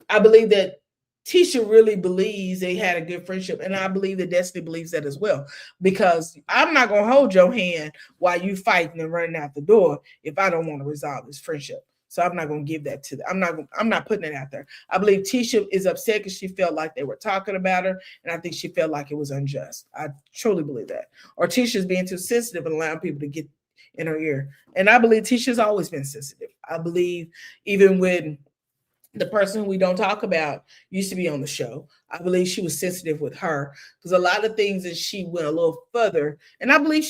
I believe that Tisha really believes they had a good friendship. And I believe that Destiny believes that as well. Because I'm not going to hold your hand while you fighting and running out the door if I don't want to resolve this friendship. So I'm not going to give that to them. I'm not putting it out there. I believe Tisha is upset because she felt like they were talking about her, and I think she felt like it was unjust. I truly believe that. Or Tisha's being too sensitive and allowing people to get in her ear. And I believe Tisha's always been sensitive. I believe even when the person we don't talk about used to be on the show, I believe she was sensitive with her because a lot of things that she went a little further. And I believe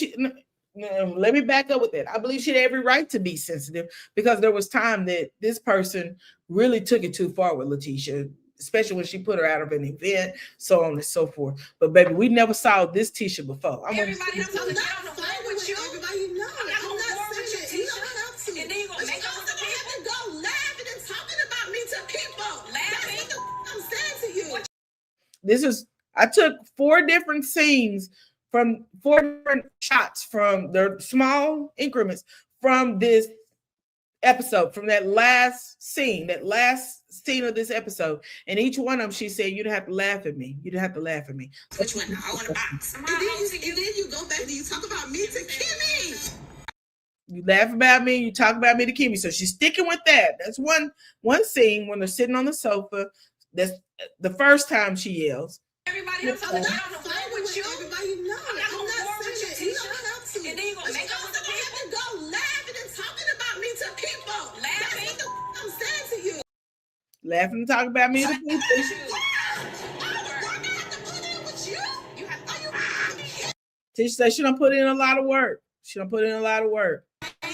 let me back up with that. I believe she had every right to be sensitive because there was time that this person really took it too far with Letitia, especially when she put her out of an event, so on and so forth. But baby, we never saw this Tisha before. Everybody else on the channel with you. Everybody knows. I'm not going with you, Tisha. And then you gonna make up with the people. Go laughing and talking about me to people. Laughing. That's what I'm saying to you. I took 4 different scenes from 4 different shots from their small increments from this episode, from that last scene of this episode. And each one of them, she said, you don't have to laugh at me. You don't have to laugh at me. Which one? I want to box. And then you go back and you talk about me to Kimmy. You laugh about me, you talk about me to Kimmy. So she's sticking with that. That's one scene when they're sitting on the sofa. That's the first time she yells. Everybody else on the channel with you. Everybody knows. I'm not going with you, Tisha. And then you gonna make up with the people. Go laughing and talking about me to people. Laughing. That's what I'm saying to you. Laughing and talking about me to people. Tisha said she don't put in a lot of work. She don't put in a lot of work. I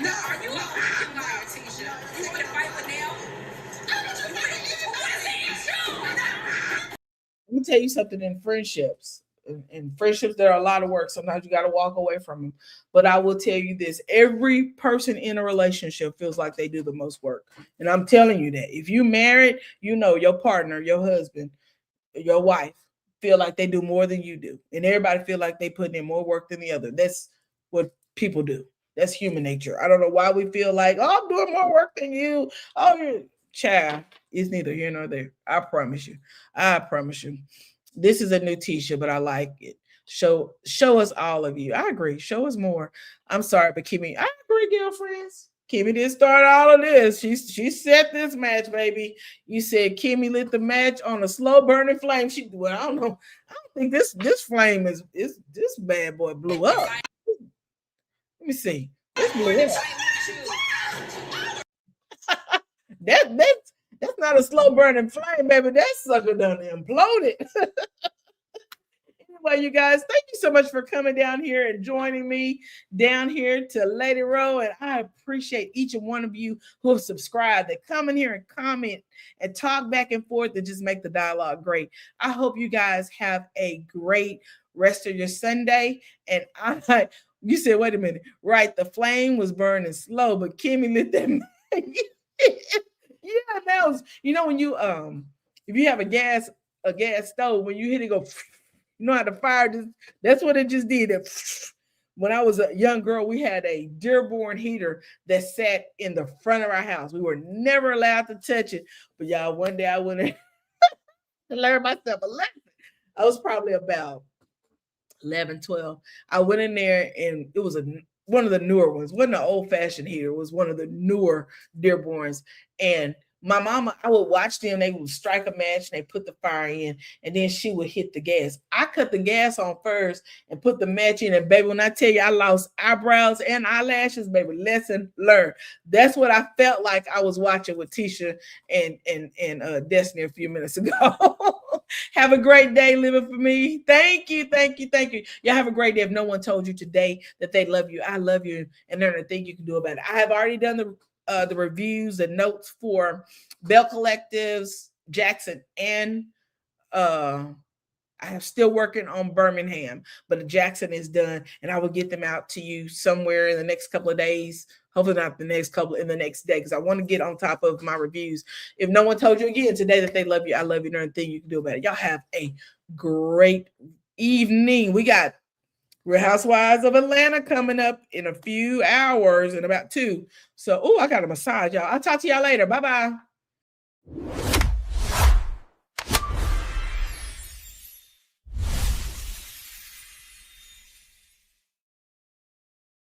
know. Are you lying, Tisha? You want me to fight with Nell? Let me tell you something. In friendships there are a lot of work. Sometimes you got to walk away from them. But I will tell you this: every person in a relationship feels like they do the most work. And I'm telling you that if you married, you know your partner, your husband, your wife feel like they do more than you do. And everybody feel like they put in more work than the other. That's what people do. That's human nature. I don't know why we feel like, oh, I'm doing more work than you. Oh, you're child. It's neither here nor there. I promise you. I promise you. This is a new Tisha, but I like it. Show us all of you. I agree. Show us more. I'm sorry, but Kimmy, I agree, girlfriends. Kimmy didn't start all of this. She set this match, baby. You said Kimmy lit the match on a slow burning flame. I don't know. I don't think this flame is this bad boy blew up. Let me see. This blew up. That's not a slow burning flame, baby. That sucker done imploded. Anyway, you guys, thank you so much for coming down here and joining me down here to Lady Row. And I appreciate each and one of you who have subscribed, that come in here and comment and talk back and forth and just make the dialogue great. I hope you guys have a great rest of your Sunday. And you said, wait a minute, right? The flame was burning slow, but Kimmy lit that. Yeah, that was, when you if you have a gas stove, when you hit it, go, you know how the fire just, that's what it just did. When I was a young girl, we had a Dearborn heater that sat in the front of our house. We were never allowed to touch it. But y'all, one day I went in to learn myself a lesson. I was probably about 11, 12. I went in there and it was one of the newer ones. It wasn't an old-fashioned heater. It was one of the newer Dearborns. And my mama, I would watch them. They would strike a match and they put the fire in, and then she would hit the gas. I cut the gas on first and put the match in. And baby, when I tell you I lost eyebrows and eyelashes, baby, lesson learned. That's what I felt like I was watching with Tisha and Destiny a few minutes ago. Have a great day living for me. Thank you, thank you, thank you. Y'all have a great day. If no one told you today that they love you, I love you, and there's nothing you can do about it. I have already done the reviews, the notes for Bell Collectives, Jackson, and I am still working on Birmingham, but Jackson is done, and I will get them out to you somewhere in the next couple of days. Hopefully not in the next day, because I want to get on top of my reviews. If no one told you again today that they love you, I love you. There's nothing you can do about it. Y'all have a great evening. We got Real Housewives of Atlanta coming up in a few hours, in about 2. So, I got a massage, y'all. I'll talk to y'all later. Bye-bye.